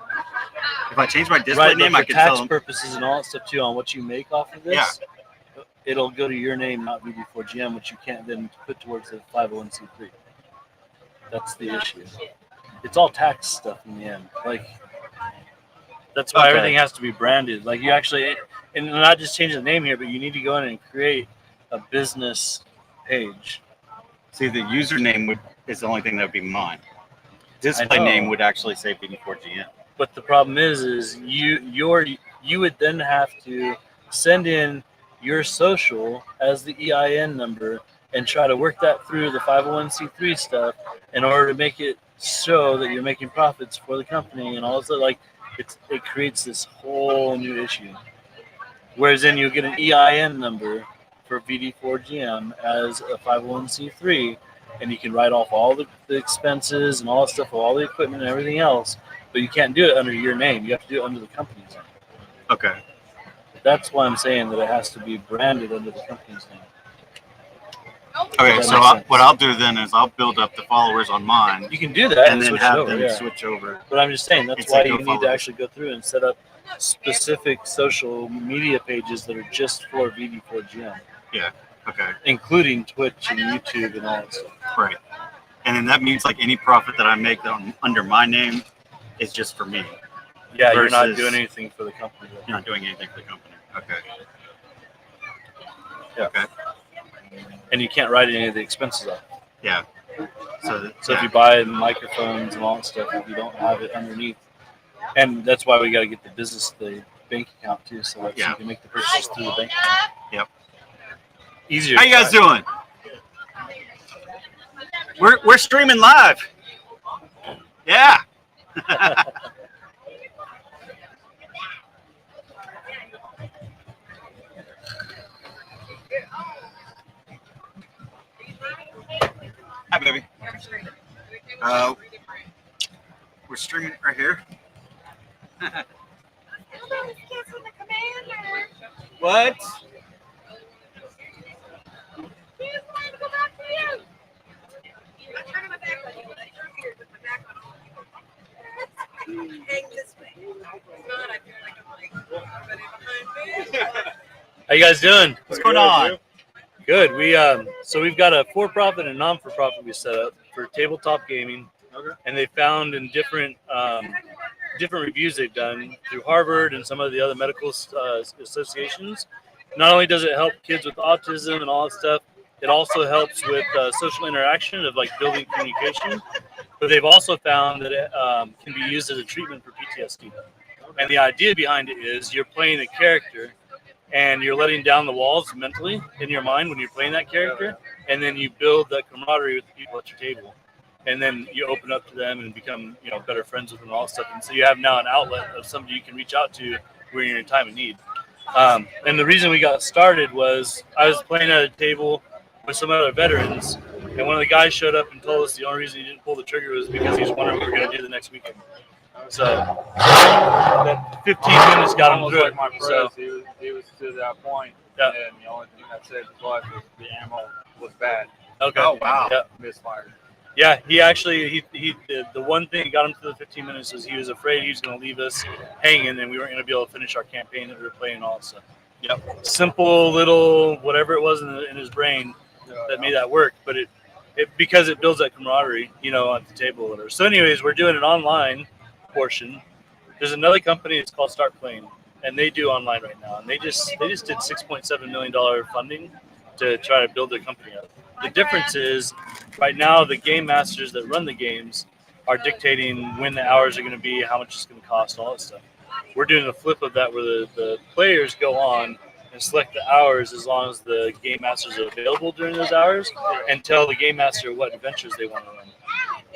If I change my display name, but I for can tell tax them. purposes and all that stuff too on what you make off of this. It'll go to your name, not VD4GM, which you can't then put towards the 501c3. That's the issue. It's all tax stuff in the end. Like that's why everything has to be branded. Like you actually, and not just change the name here, but you need to go in and create a business page. See, the username is the only thing that would be mine. Display name would actually say VD4GM. But the problem is you would then have to send in your social as the EIN number and try to work that through the 501c3 stuff in order to make it show that you're making profits for the company and all that. Like it creates this whole new issue. Whereas then you get an EIN number for VD4GM as a 501c3, and you can write off all the expenses and all that stuff, all the equipment and everything else, but you can't do it under your name. You have to do it under the company's name. Okay. That's why I'm saying that it has to be branded under the company's name. Okay, so what I'll do then is I'll build up the followers on mine. You can do that and then have them switch over. But I'm just saying that's why you need to actually go through and set up specific social media pages that are just for VD4GM. Yeah. Okay. Including Twitch and YouTube and all that stuff. Right. And then that means like any profit that I make under my name is just for me. Yeah, you're not doing anything for the company. You're not doing anything for the company. Okay. Yeah. Okay. And you can't write any of the expenses off. Yeah. So if you buy microphones and all that stuff, if you don't have it underneath, and that's why we got to get the bank account too, so that you can make the purchase through the bank account. Yep. Easier. How you guys doing? We're streaming live. Yeah. Hi, baby. We're streaming right here. What? How you guys doing? What's going on? Good. We've got a for-profit and non-for-profit we set up for tabletop gaming, and they found in different reviews they've done through Harvard and some of the other medical associations. Not only does it help kids with autism and all that stuff, it also helps with social interaction of like building communication. But they've also found that it can be used as a treatment for PTSD. And the idea behind it is you're playing a character and you're letting down the walls mentally in your mind when you're playing that character, and then you build that camaraderie with the people at your table, and then you open up to them and become better friends with them and all that stuff. And so you have now an outlet of somebody you can reach out to when you're in time of need. And the reason we got started was I was playing at a table with some other veterans, and one of the guys showed up and told us the only reason he didn't pull the trigger was because he was wondering what we were going to do the next weekend. So that 15 minutes got him through it. My So he was to that point, yeah. and the only thing that saved his life was the ammo was bad. Okay. Oh, wow. Yeah. Misfired. Yeah, he actually he did the one thing that got him to the 15 minutes was he was afraid he was going to leave us hanging and we weren't going to be able to finish our campaign that we were playing and all that stuff. Yep. Simple little whatever it was in his brain that made that work, but it because it builds that camaraderie, at the table or whatever. So anyways, we're doing an online portion. There's another company, it's called Start Playing, and they do online right now, and they just did $6.7 million funding to try to build their company up. The difference is right now the game masters that run the games are dictating when the hours are going to be, how much it's going to cost, all that stuff. We're doing the flip of that where the players go on and select the hours as long as the game masters are available during those hours and tell the game master what adventures they want to run.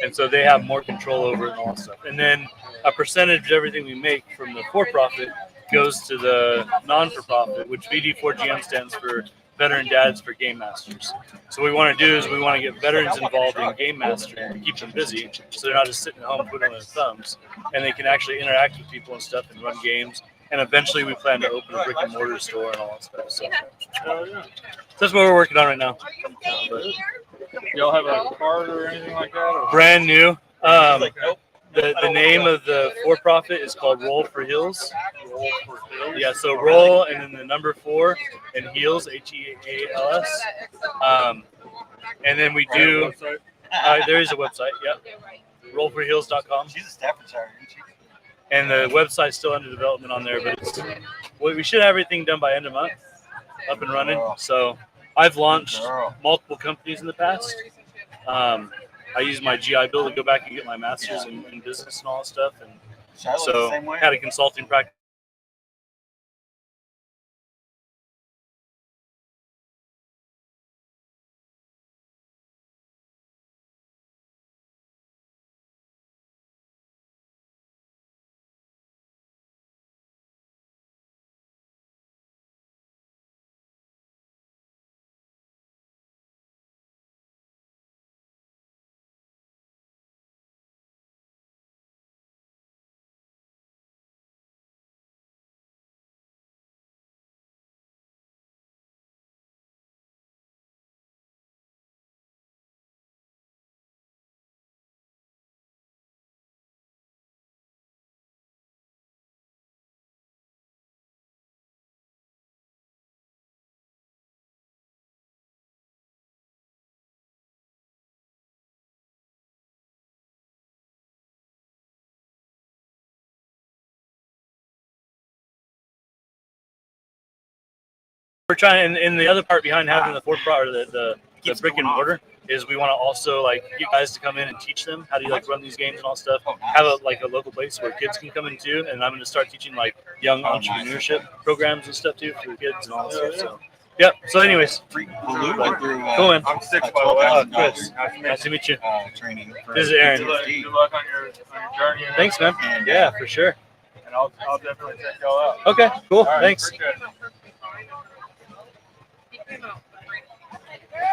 And so they have more control over it and all that stuff. And then a percentage of everything we make from the for-profit goes to the non-for-profit, which VD4GM stands for Veteran Dads for Game Masters. So what we want to do is we want to get veterans involved in game mastering and keep them busy so they're not just sitting at home twiddling their thumbs, and they can actually interact with people and stuff and run games. And eventually we plan to open a brick and mortar store and all that stuff. So that's what we're working on right now. Y'all have a card or anything like that? Or? Brand new. The name of the for-profit is called Roll for Heels. Roll for Hills? Yeah, so roll and then the number 4 and heels, HEALS. And then we do, there is a website, yep. Rollforheels.com. She's a Staffordshire, isn't she? And the website's still under development on there, but we should have everything done by end of month, up and running. So I've launched multiple companies in the past. I used my GI Bill to go back and get my master's in business and all that stuff. And so had a consulting practice. We're trying, and the other part behind having the for-profit, the brick and mortar, is we want to also like get guys to come in and teach them how to like run these games and all stuff. Have a local place where kids can come in too, and I'm going to start teaching like young entrepreneurship programs and stuff too for the kids and all that stuff. So, yep. So, anyways, Cool, man. I'm 6, by the way. Oh, Chris, nice to meet you. Training. This is Aaron. Good luck on your journey. And Thanks, man. Yeah, for sure. And I'll definitely check y'all out. Okay, cool. All right, Thanks. appreciate it.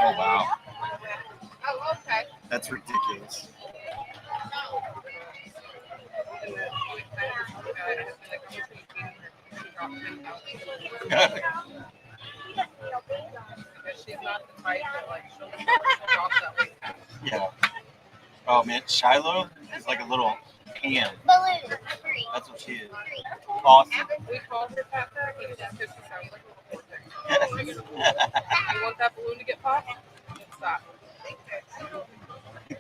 Oh, wow. Oh, okay. That's ridiculous. Yeah. Oh, man. Shiloh is like a little hand. Balloon. That's what she is. Awesome. We called her Papa because she sounds like a little boy. You want that balloon to get popped? Stop.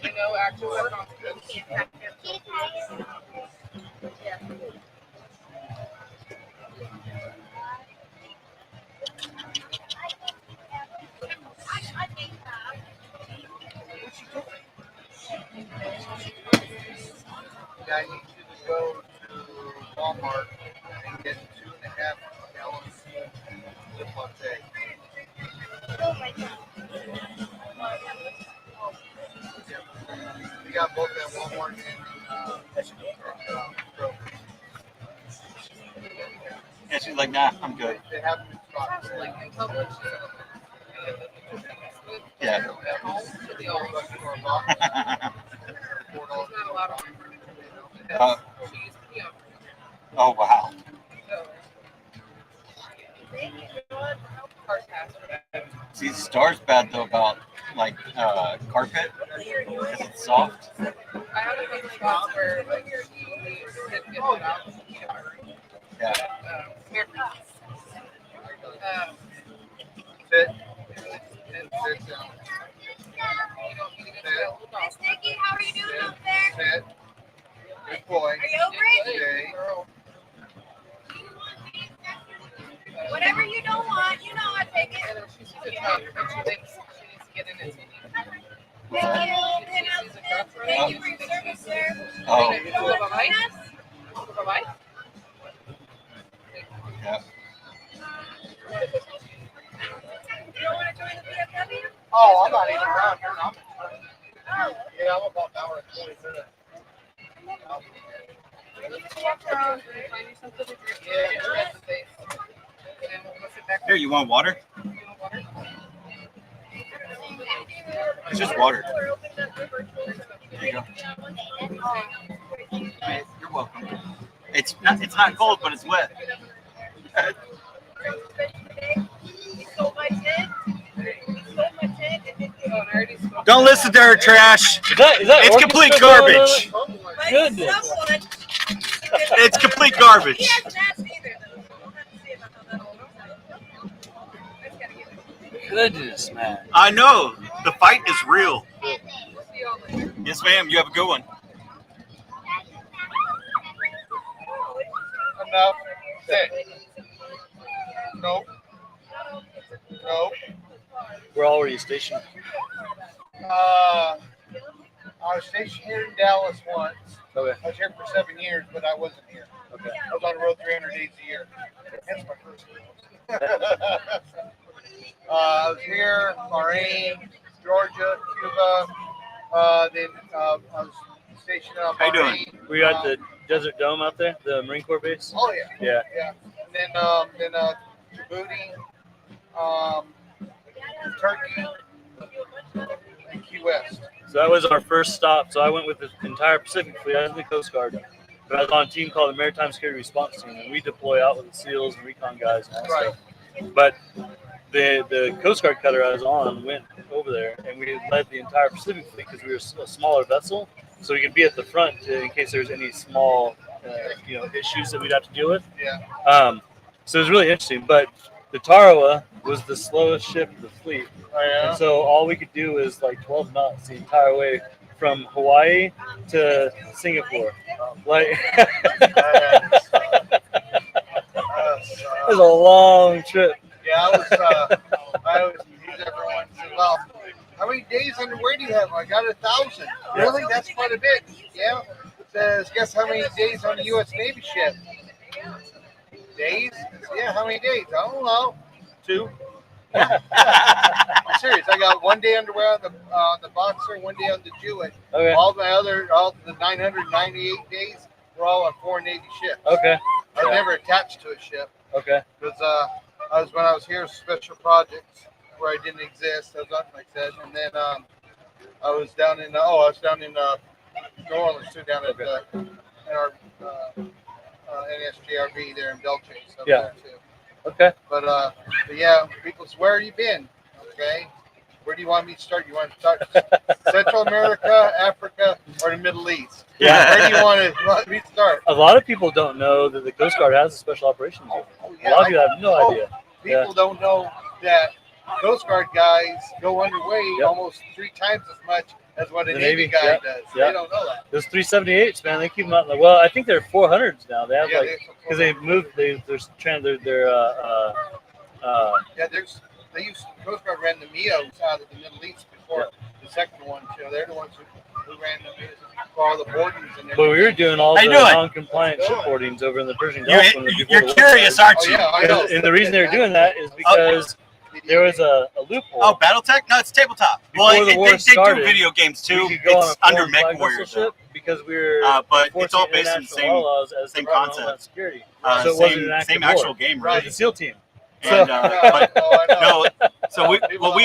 You know, actual work on I need you to go to Walmart and get 2.5 gallons of latte. We got both at Walmart And she's like, nah, I'm good. They have them in stock. like in public. Yeah. Oh, wow. See, Star's bad though about like carpet because it's soft. I have a couple spots where like you get it out. Yeah. Sit. Miss Nikki, how are you doing up there? Sit. Good boy. Are you over it? Stay. Whatever you don't want, you know I take it. She's too tough, but she thinks she needs to get in it. Thank you for your service, sir. Oh. You don't want to join us? Yeah. You don't want to join the VFW? Oh, I'm not even around here. Oh, Yeah, I'm about an hour and 20 minutes. Here, you want water? It's just water. There you go. You're welcome. It's not cold, but it's wet. you stole my tent. You stole my tent and then you Don't listen to her trash. Is that It's complete garbage. But Goodness. someone. It's complete garbage. He hasn't asked either, though. So we'll have to see about how that all works out. I just gotta get it. Goodness, man. I know. The fight is real. We'll see y'all later. Yes, ma'am. You have a good one. Enough. Sit. Nope. Nope. We're already stationed. I was stationed here in Dallas once. Okay. I was here for 7 years, but I wasn't here. Okay. I was on the road 300 days a year. That's my first year. I was here, Bahrain, Georgia, Cuba. Then I was stationed out How you doing? Bahrain. We got the Desert Dome out there, the Marine Corps base. Oh yeah. Yeah. Yeah. And then Djibouti, Turkey, and Key West. So that was our first stop. So I went with the entire Pacific Fleet. I was in the Coast Guard. But I was on a team called the Maritime Security Response Team. And we deploy out with the SEALs and recon guys and all that Right. stuff. But the Coast Guard cutter I was on went over there, and we led the entire Pacific Fleet because we were a smaller vessel. So we could be at the front in case there's any small issues that we'd have to deal with. Yeah. So it was really interesting. But the Tarawa was the slowest ship of the fleet. Oh, yeah. And so all we could do was like 12 knots the entire way from Hawaii to Singapore. Like it was a long trip. Yeah, I always use everyone said, well, how many days underway do you have? I got 1,000. Really? That's quite a bit. Yeah. It says, guess how many days on a U.S. Navy ship? Days? Yeah, how many days? I don't know. 2. I'm serious. I got 1 day underway on the Boxer, 1 day on the Jewett. Okay. All the 998 days were all on foreign Navy ships. Okay. I was never attached to a ship Okay. because when I was here, special projects where I didn't exist. I was on, like I said, and then I was down in New Orleans too, down at in our NSGRB there in Belchase up there too. Okay. But yeah, people say, where have you been? Okay. Where do you want me to start? You want to start Central America, Africa, or the Middle East? Yeah. Where do you want me to start? A lot of people don't know that the Coast Guard has a special operations unit. A lot of people have no idea. People don't know that Coast Guard guys go underway almost 3 times as much as what a The Navy Navy, guy yeah, does. yeah. They don't know that. Those 378s, man, they keep them out. Well, I think they're 400s now. They have Yeah, because they moved. They they used Coast Guard ran the MEOs out of the Middle East before the second one. So they're the ones who ran all the boardings and everything. But we were doing all How the you doing? non-compliant shipboardings over in the Persian Gulf. when before You're the war curious, started. aren't you? Oh, yeah, I know. And the reason they were doing that is because there was a loophole. Oh, BattleTech? No, it's tabletop. Before Well, the war they do started, video games too. We could go on It's a under foreign Mech flag Warrior. vessel ship because we were But enforcing it's all based on the international laws as same the Department of concept. Homeland Security. So it wasn't an active same war. actual game, It was right? a SEAL team. And, but I know. no, so we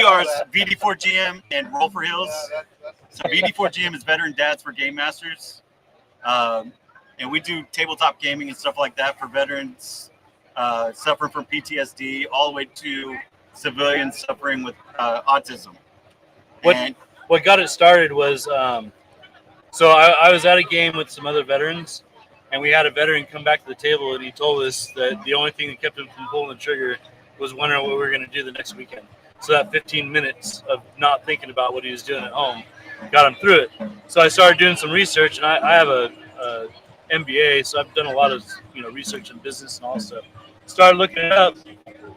are know that. VD4GM and Roll for Hills. So VD4GM is Veteran Dads for Game Masters, and we do tabletop gaming and stuff like that for veterans suffering from PTSD, all the way to civilians suffering with autism. What got it started was so I was at a game with some other veterans, and we had a veteran come back to the table, and he told us that the only thing that kept him from pulling the trigger was wondering what we were going to do the next weekend. So that 15 minutes of not thinking about what he was doing at home got him through it. So I started doing some research, and I have a MBA, so I've done a lot of research in business and all stuff. Started looking it up,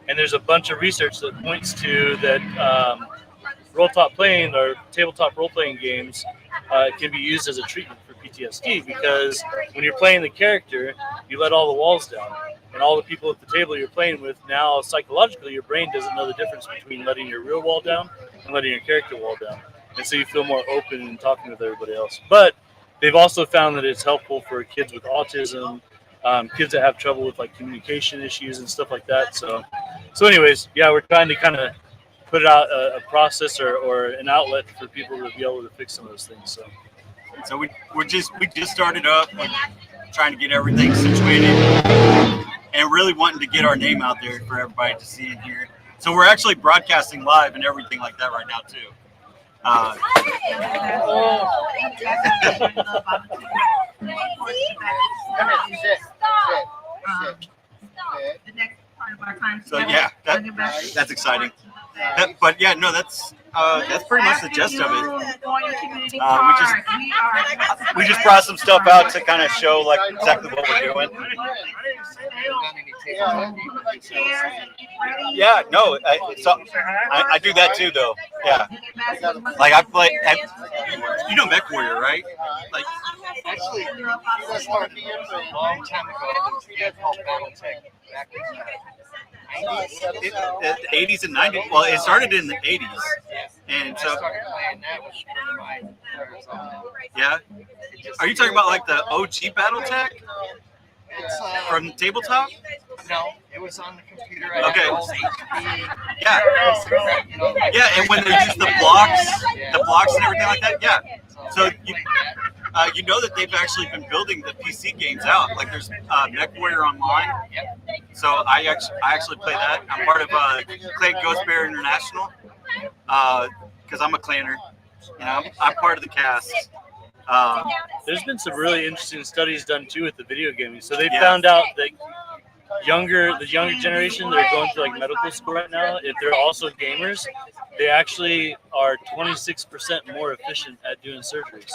and there's a bunch of research that points to that roll top playing or tabletop role playing games can be used as a treatment for PTSD, because when you're playing the character, you let all the walls down, and all the people at the table you're playing with, now psychologically your brain doesn't know the difference between letting your real wall down and letting your character wall down, and so you feel more open in talking with everybody else. But they've also found that it's helpful for kids with autism, kids that have trouble with like communication issues and stuff like that. So anyways, yeah, we're trying to kind of put out a process or an outlet for people to be able to fix some of those things. So we just started up, we're trying to get everything situated, and really wanting to get our name out there for everybody to see and hear. So we're actually broadcasting live and everything like that right now too. The next part of our time. So yeah, that's exciting. But yeah, no, that's pretty much the gist of it. We just brought some stuff out to kind of show like exactly what we're doing. Yeah, no, I do that too though. Yeah, like I play. You know Mech Warrior, right? Like Actually, you guys started me in for a long time ago. You guys called Battletech back in the 80s and 90s. Well, it started in the 80s, and so I started playing that with a friend of mine. yeah. Are you talking about like the OG BattleTech It's from tabletop? no, it was on the computer. Okay. Yeah. Yeah, and when they use the blocks and everything like that, yeah. So you know that they've actually been building the PC games out. Like there's Mech Warrior Online. So I actually play that. I'm part of Clan Ghost Bear International because I'm a clanner. You know, I'm part of the cast. There's been some really interesting studies done too with the video gaming. So they found out that the younger generation that are going through like medical school right now, if they're also gamers, they actually are 26% more efficient at doing surgeries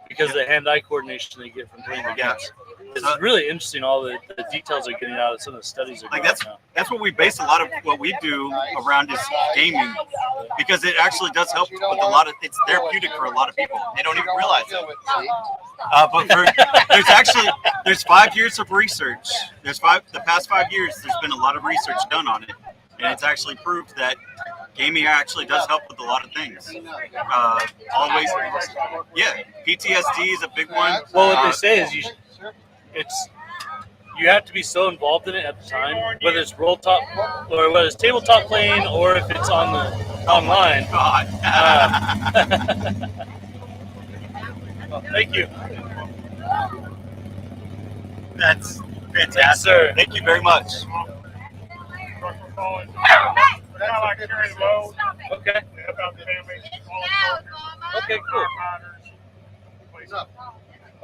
because of the hand-eye coordination they get from playing the games. It's really interesting, all the details they're getting out of some of the studies they're Like doing that's what we base a lot of what we do around is gaming, because it actually does help with a lot of. It's therapeutic for a lot of people. They don't even realize it. But there's 5 years of research. The past 5 years, there's been a lot of research done on it, and it's actually proved that gaming actually does help with a lot of things. Always, yeah. PTSD is a big one. Well, what they say is you have to be so involved in it at the time, whether it's roll top or whether it's tabletop playing or if it's on the online. God. Well, thank you. That's fantastic. Yes, sir. Thank you very much. Okay. Okay, cool.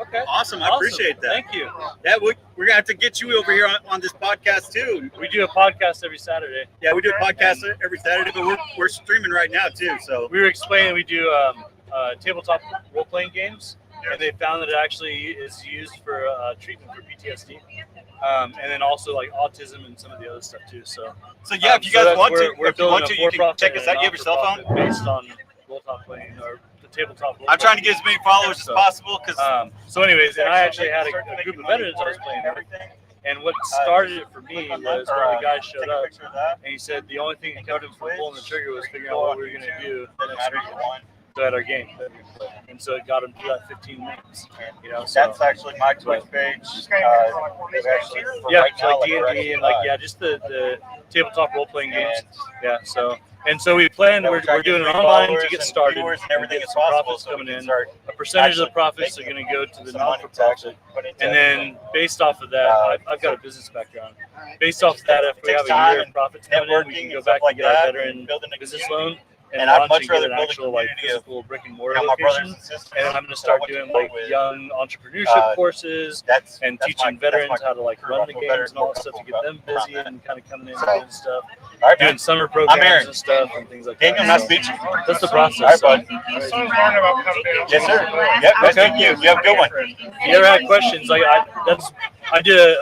Okay. Awesome. I appreciate that. Thank you. Yeah, we're gonna have to get you over here on this podcast too. We do a podcast every Saturday. Yeah, we do a podcast every Saturday, but we're streaming right now too. So we were explaining we do tabletop role playing games, and they found that it actually is used for treatment for PTSD, and then also like autism and some of the other stuff too. So yeah, if you guys want to, you can for-profit check us out. You have your cell phone. Based on role top playing or the tabletop. I'm trying to get as many followers as possible because. So anyways, and I actually had a group of veterans I was playing with. And what started it for me was one of the guys showed up, and he said the only thing that kept him from pulling the trigger was figuring out what we were going to do the next week. At our game, and so it got him through that 15 minutes. You know, so that's actually my Twitch page. Yeah, like D&D and like just the tabletop role playing games. Yeah, so we planned. We're doing it online to get started. And everything is profits coming in. A percentage of the profits are going to go to the non-for-profit, and then based off of that, I've got a business background. Based off of that, if we have a year of profits coming in, we can go back and get our veteran business loan. And I'd much rather build a community like physical brick and mortar location, and I'm going to start doing like young entrepreneurship courses and teaching veterans how to like run the games and all that stuff to get them busy and kind of coming in and doing stuff, doing summer programs and stuff and things like that. Nice to meet you. That's the process. All right, bud. Yes, sir. Yep. Thank you. You have a good one. If you ever had questions, I did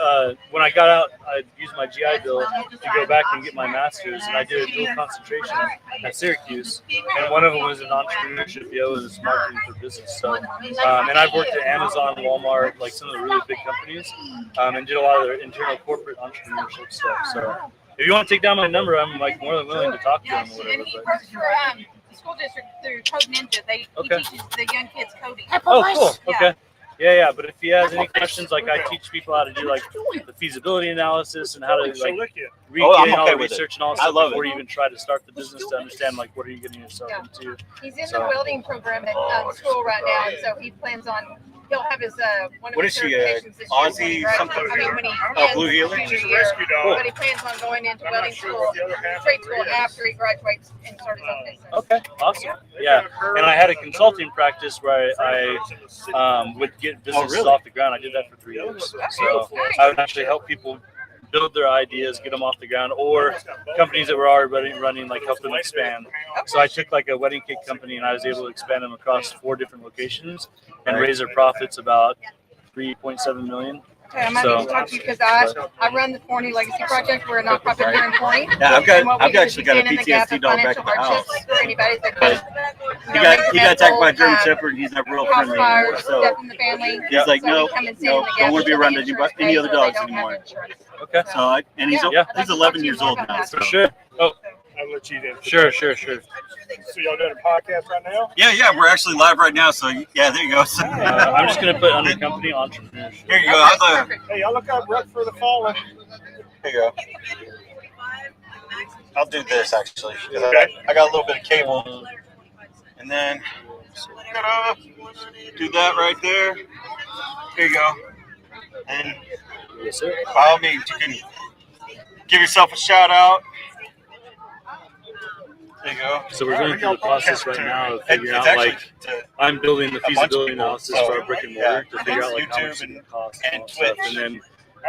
when I got out, I'd use my GI Bill to go back and get my master's, and I did a dual concentration at Syracuse, and one of them was in entrepreneurship, the other was marketing for business. So, and I've worked at Amazon, Walmart, like some of the really big companies, and did a lot of their internal corporate entrepreneurship stuff. So, if you want to take down my number, I'm like more than willing to talk to them or whatever. And he works for the school district through Code Ninja. He teaches the young kids coding. Oh, cool. Okay. Yeah. But if he has any questions, like I teach people how to do like the feasibility analysis and how to like read all the research and all that stuff before you even try to start the business to understand like what are you getting yourself into. He's in the welding program at school right now, and so he plans on. He'll have his one of What his is she, certifications this Aussie year. something? I mean, when he Blue ends Healer? junior year, but he plans on going into welding school, trade school after he graduates and starts his own business. Okay, awesome. Yeah, and I had a consulting practice where I would get businesses off the ground. I did that for 3 years. So I would actually help people build their ideas, get them off the ground, or companies that were already running, like help them expand. So I took like a wedding cake company and I was able to expand them across 4 different locations and raise their profits about $3.7 million. Okay, I'm happy to talk to you because I run the Forney Legacy Project. We're a nonprofit here in Forney. Yeah, I've And actually got a we do is we stand in the gap PTSD of dog back at the financial house. hardships for anybody that He got attacked by a German Shepherd. He's not real house friendly fires, anymore. So death in the family. he's like, So we no, come and stand in the gap don't want to be until around the insurance any pays other or they dogs don't have anymore. insurance. Okay. So and he's Yeah. he's 11 years old now. For sure. Oh, I'll let you in. sure. So y'all doing a podcast right now? Yeah, we're actually live right now. So yeah, there you go. So, I'm just going to put under company entrepreneurship. here you go. Hey, y'all look up Rock for the Fallen. Here you go. I'll do this actually. Okay. I got a little bit of cable, and then do that right there. Here you go. And Yes, sir. by all means, you can give yourself a shout out. There you go. So we're going through the process right now of figuring It's out actually like to- I'm building the bunch of feasibility people, analysis so, for our brick and yeah. mortar to figure out like how much YouTube it's going to cost and all that stuff. Twitch. And then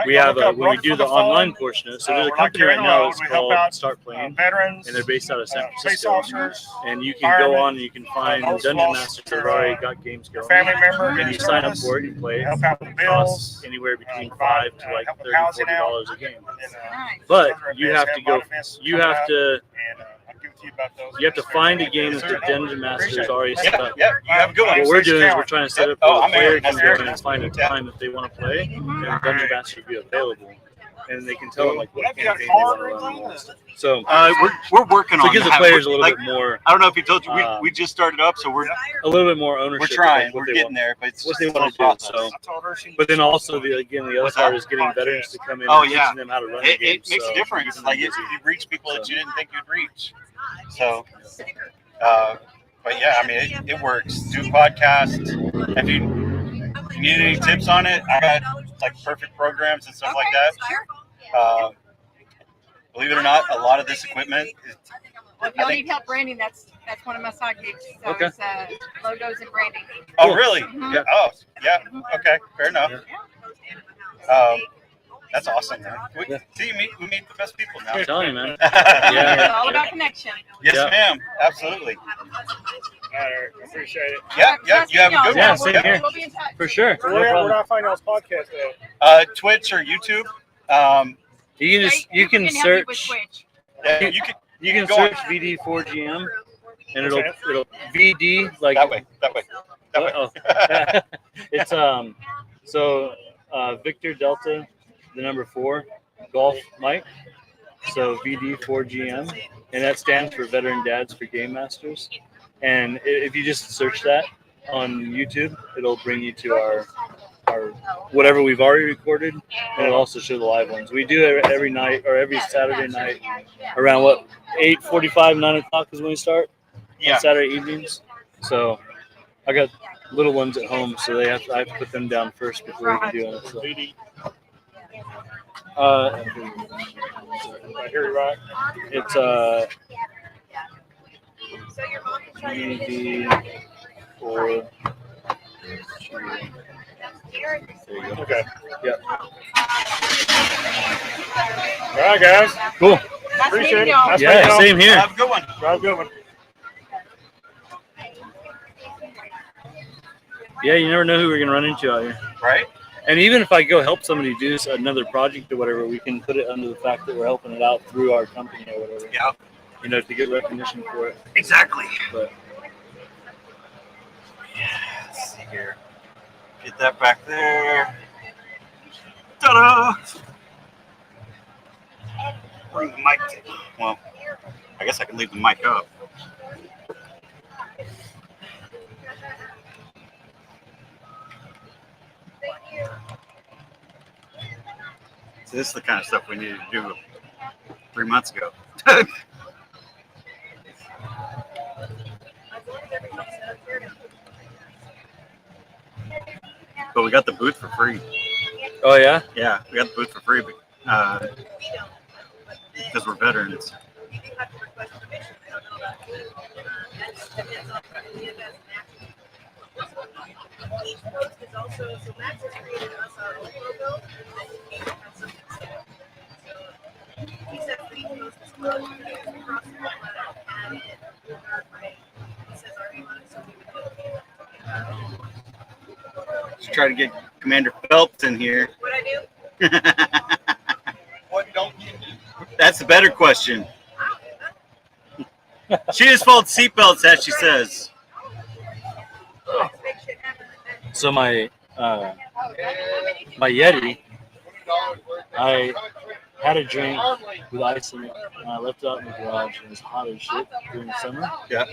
we have when we do the online portion of it. So there's a company right now that's called Start Playing, veterans, and they're based out of San police Francisco. officers, And you can go on and you can find Dungeon Masters that have already got games going. family member, And you sign up for it and play it. help out with It bills, costs anywhere between $5 to like help with $30, housing out. $40 a game. and, But children you events, have to a lot go. of events You coming have up, to. and I'll give to you about those. You have to find a game that the Dungeon Masters already set up. Yeah, you have a good one. What we're doing is we're trying to set up Oh, where the I'm player Aaron. can I'm go Aaron. in and find a time that they want to play, and the Dungeon Master will be available, and they can tell them like what Have you got campaign a they card want or to run. anything? And all that stuff. So, We're working so on it gives the that. players a little Like, bit more, I don't know if he told you, Uh, we just started up, so we're ownership. trying. of like what We're they getting want. there, but it's What just they a want to slow do. process. So, I told her she. but then also the other What's part that? is getting veterans to come in Oh, and yeah. teaching them how to run the It game. makes so a difference. keeping them Like you busy. reach people that So. you didn't think you'd reach. So, but yeah, I mean, it works. Do podcasts. If you need any tips on it, I got like perfect programs and stuff like that. Believe it or not, a lot of this equipment is. If y'all need help branding, that's one of my side gigs. So Okay. it's logos and branding. Oh, really? Mhm. Yeah. Oh, yeah. Okay, fair enough. That's awesome, man. See, we meet the best people now. I'm telling you, man. It's all about connection. Yes, Yeah. ma'am. Absolutely. All right, appreciate it. Yeah, yeah. You have a good Yeah, one. same Yep. here. We'll be in touch. For sure. No Where problem. do I find y'all's podcast at? Twitch or YouTube. You can just you can help you with search Twitch. Yeah, you can go on. search VD4GM and Okay. it'll VD like that way. That way. That way. oh. It's so Victor Delta the number 4 Golf Mike, so VD4GM, and that stands for Veteran Dads for Game Masters. And if you just search that on YouTube, it'll bring you to our whatever we've already recorded, and it'll also show the live ones. We do it every night or every Saturday night around 8:45, 9 o'clock is when we start Yeah. on Saturday evenings. So I got little ones at home, so I have to put them down first before we can do it. So. I hear you right. It's So your mom can try to VD4. There you go. Okay. Yep. All right, guys. Cool. Nice Appreciate meeting it. y'all. Nice Yeah, meeting y'all. same here. Have a good one. Drive good one. Yeah, you never know who we're gonna run into out here. Right? And even if I go help somebody do another project or whatever, we can put it under the fact that we're helping it out through our company or whatever. Yeah. You know, to get recognition for it. Exactly. But yeah, let's see here. Get that back there. Ta-da! Bring the mic to, well, I guess I can leave the mic up. So this is the kind of stuff we needed to do 3 months ago. But we got the booth for free. oh yeah, Yeah, we got the booth for free because we're veterans. You do have to request permission. I don't know about you. That depends on the event. Each post is also, so Max has created us our own logo, and each has something set. So he said for each post is closed, you can cross it out, add it, verify. He says our name on it, so we would do it. Let's try to get Commander Phelps in here. What I do? What don't you do? That's a better question. She just fold seatbelts, as she says. Make shit happen. so my Yeti, I had a drink with ice in it, and I left it out in the garage, and it was hot as shit during the summer. Yeah.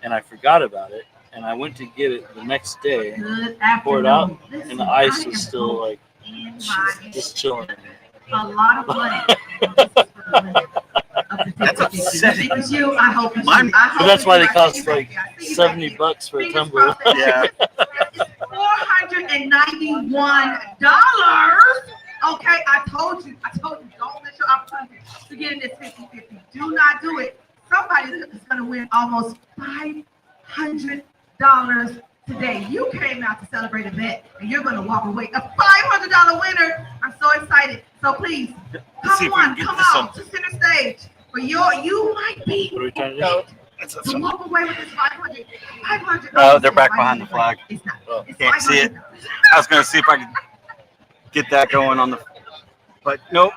And I forgot about it, and I went to get it the next day, Good pour it out, afternoon. and the ice was still like just chilling. A lot of money. That's upsetting. It's you. I hope it's Mine- you. I hope But that's it's why you. they I cost see you like back here. I see you back here. $70 for a Fingers tumbler. crossed that Yeah. It's $491. Okay, I told you, don't miss your opportunity to get in this 50-50. Do not do it. Somebody is going to win almost $500 today. You came out to celebrate a bet, and you're going to walk away a $500 winner. I'm so excited. So please, Let's see if come we on, can get come this out up. to center stage. For you might be What are we trying to do? to walk away with this 500. Oh, they're back behind the flag. It's not. Oh. It's Can't see it. $500. I was going to see if I could get that going on the, but nope.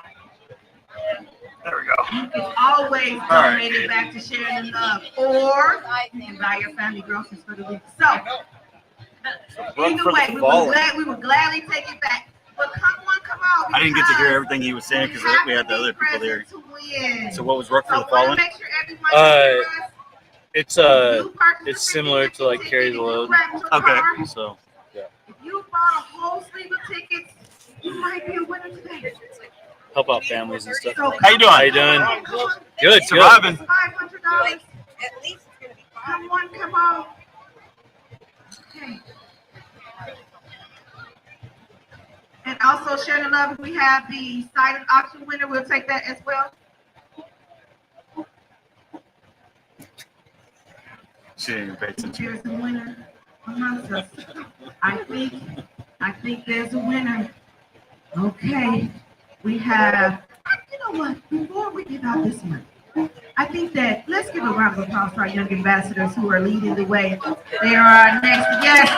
There we go. You can always donate it back to sharing the love, or you can buy your family groceries for the week. So, either way, we would gladly take it back. But come on. I didn't get to hear everything he was saying because we had the other people there. So what was Rook for the Fallen? It's similar to like Carry the Load. Okay. So If you bought a whole sleeve of tickets, you might be a winner today. help out families and stuff. So How you doing? How you doing? Good, Surviving. $500. At least it's going to be fine. Come on. Okay. And also, sharing the love, we have the silent auction winner. We'll take that as well. She didn't even pay attention. There's a winner amongst us. I think there's a winner. Okay. We have, you know what? Before we give out this money, I think that let's give a round of applause to our young ambassadors who are leading the way. They are our next, yes,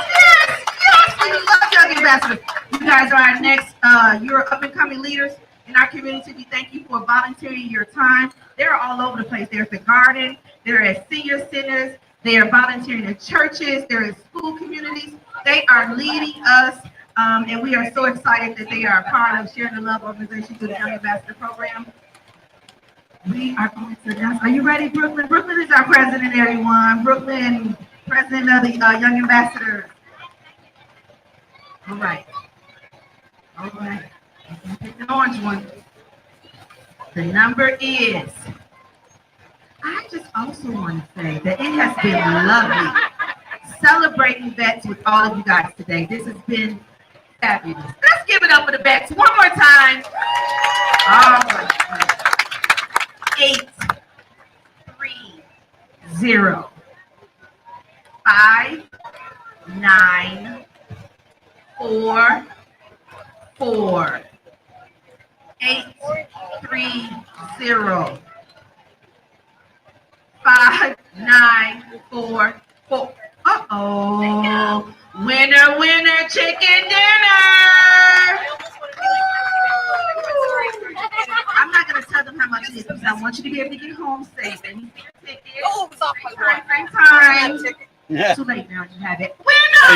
we love young ambassadors. You guys are our next, you're up and coming leaders in our community. We thank you for volunteering your time. They're all over the place. They're at the garden, they're at senior centers, they are volunteering at churches, they're in school communities. They are leading us, and we are so excited that they are a part of Sharing the Love organization through the Young Ambassador Program. We are going to announce. Are you ready, Brooklyn? Brooklyn is our president, everyone. Brooklyn, president of the Young Ambassadors. All right. Pick the orange one. The number is. I just also want to say that it has been lovely celebrating vets with all of you guys today. This has been fabulous. Let's give it up for the vets one more time. All right. 8 3 0 5 9 4 4 8 3 0 5 9 4 4. Uh-oh. Winner, chicken dinner. So I want you to be able to get home safe. And you get your ticket. Oh, it was off my Time. Yeah. Too late now. You have it. So Winner!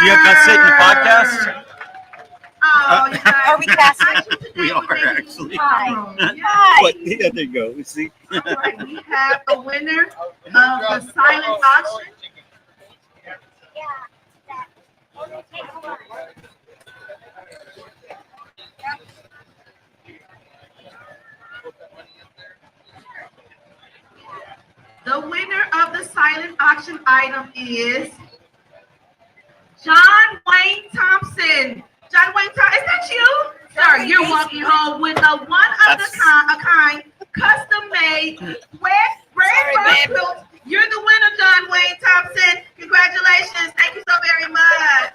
you have that sit in the podcast? Oh, you guys. Are we casting? We are actually. Hi. But yeah, there you go. See? All right, we have the winner of the silent auction. The winner of the silent auction item is John Wayne Thompson. John Wayne Thompson, is that you? Sir, you're walking home with a one-of-a-kind, custom-made, red quilt. You're the winner, John Wayne Thompson. Congratulations. Thank you so very much.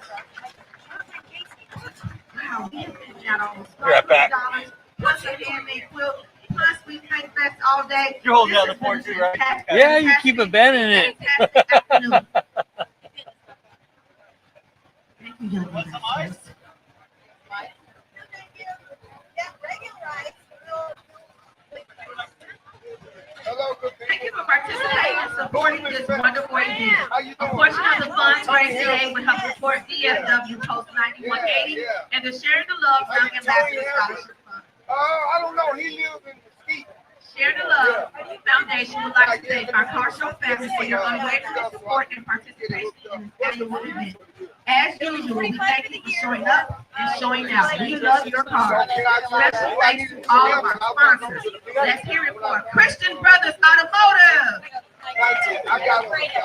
Wow, we have been out almost $500 plus a handmade quilt. Plus, we paint fest all day. You're holding down the fort too, right? Yeah, you keep abandoning it. Afternoon. Thank you, young ladies. Thank you for participating and supporting this wonderful event. A portion of the funds raised today will help support DFW Post 9180 and the Sharing the Love Young Ambassador Scholarship Fund. I don't know. He lives in Mesquite. Share the Love Foundation would like to thank our car show family for your unwavering support and participation in this annual event. As usual, we thank you for showing up and showing out. We love your car. Special thanks to all of our sponsors. Let's hear it for Christian Brothers Automotive,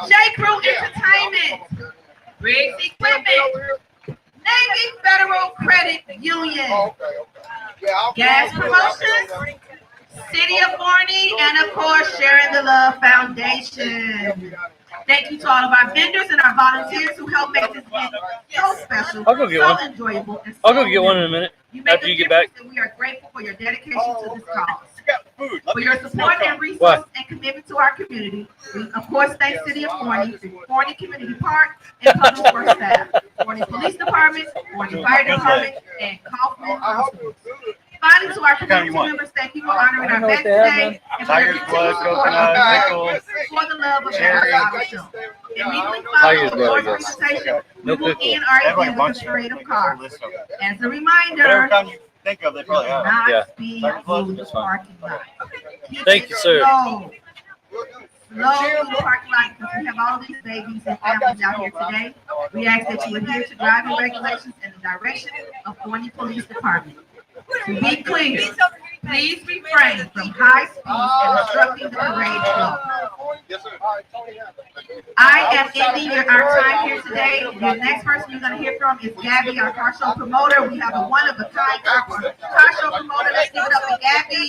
J. Crew Entertainment, Briggs Equipment, Navy Federal Credit Union, Gas Promotions, City of Forney, and of course, Sharing the Love Foundation. Thank you to all of our vendors and our volunteers who help make this event so special, I'll go get so one. enjoyable, and so I'll go get one in a minute after you get back. And we are grateful for your dedication to this cause. Food. For your support and resources and commitment to our community. We, of course, thank City of Forney, Forney Community Park, and Public Works staff, Forney Police Department, Forney Fire Department, and Kaufman Hospital. Finally, to our community members, thank you for honoring our event today and for your continued support of For the Love of our show. Immediately following the Lord's presentation, we will end our event with a parade of cars. As a reminder, Whatever kind you think of, they probably have. Yeah. not speed through the parking lot. Thank you, sir. Slow through the parking lot because we have all these babies and families out here today. We ask that you adhere to driving regulations and the direction of Forney Police Department. To be clear, please refrain from high speed and obstructing the parade flow. I am ending our time here today. The next person you're going to hear from is Gabby, our car show promoter. We have a one-of-a-kind car show promoter. Let's give it up to Gabby.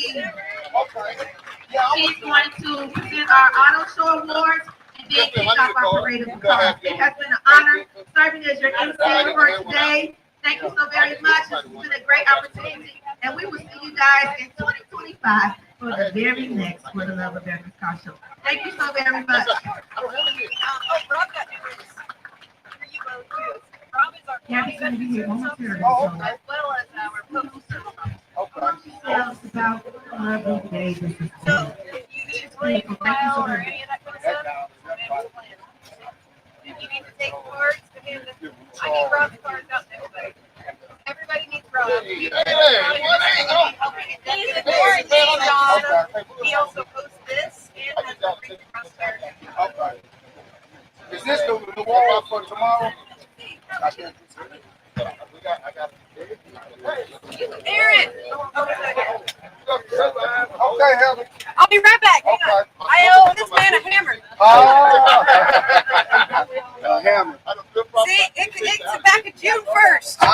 He's going to present our auto show awards and then kick off our parade of the cars. It has been an honor serving as your MC for today. Thank you so very much. This has been a great opportunity. And we will see you guys in 2025 for the very next For the Love of Veterans Car Show. Thank you so very much. Gabby's going to be here momentarily. As well as our post. Tell us about the lovely day this is. So if you need to play file or any of that kind of stuff, we have a plan. If you need to take cards, I need Rob's cards out there. Everybody needs Rob. He also posts this and has a free prosperity. Okay. Is this the wall for tomorrow? Aaron! Okay, Heather. I'll be right back. Hang on. I owe this man a hammer. Hammer. See, it's back in June 1st. And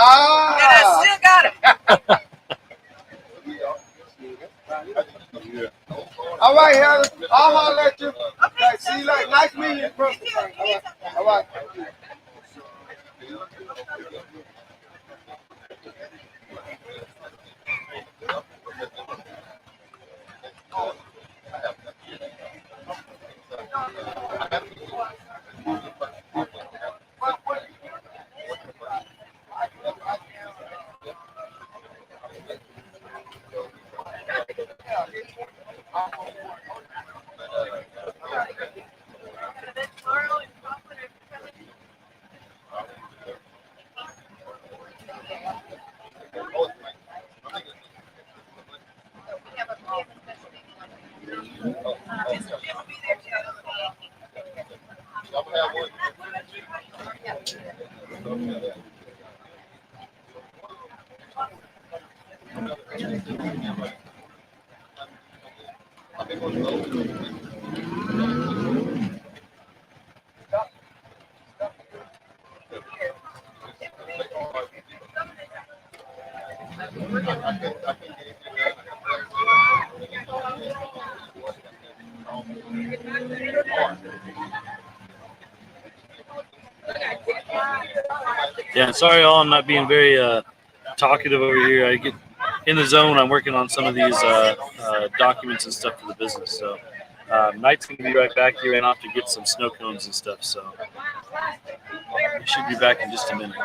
I still got it. All right, Heather. I'll holler at you. Okay, see you later. Nice meeting you, bro. All right. Yeah, sorry all, I'm not being very talkative over here. I get in the zone. I'm working on some of these documents and stuff for the business. So Knight's going to be right back here and off to get some snow cones and stuff. So he should be back in just a minute.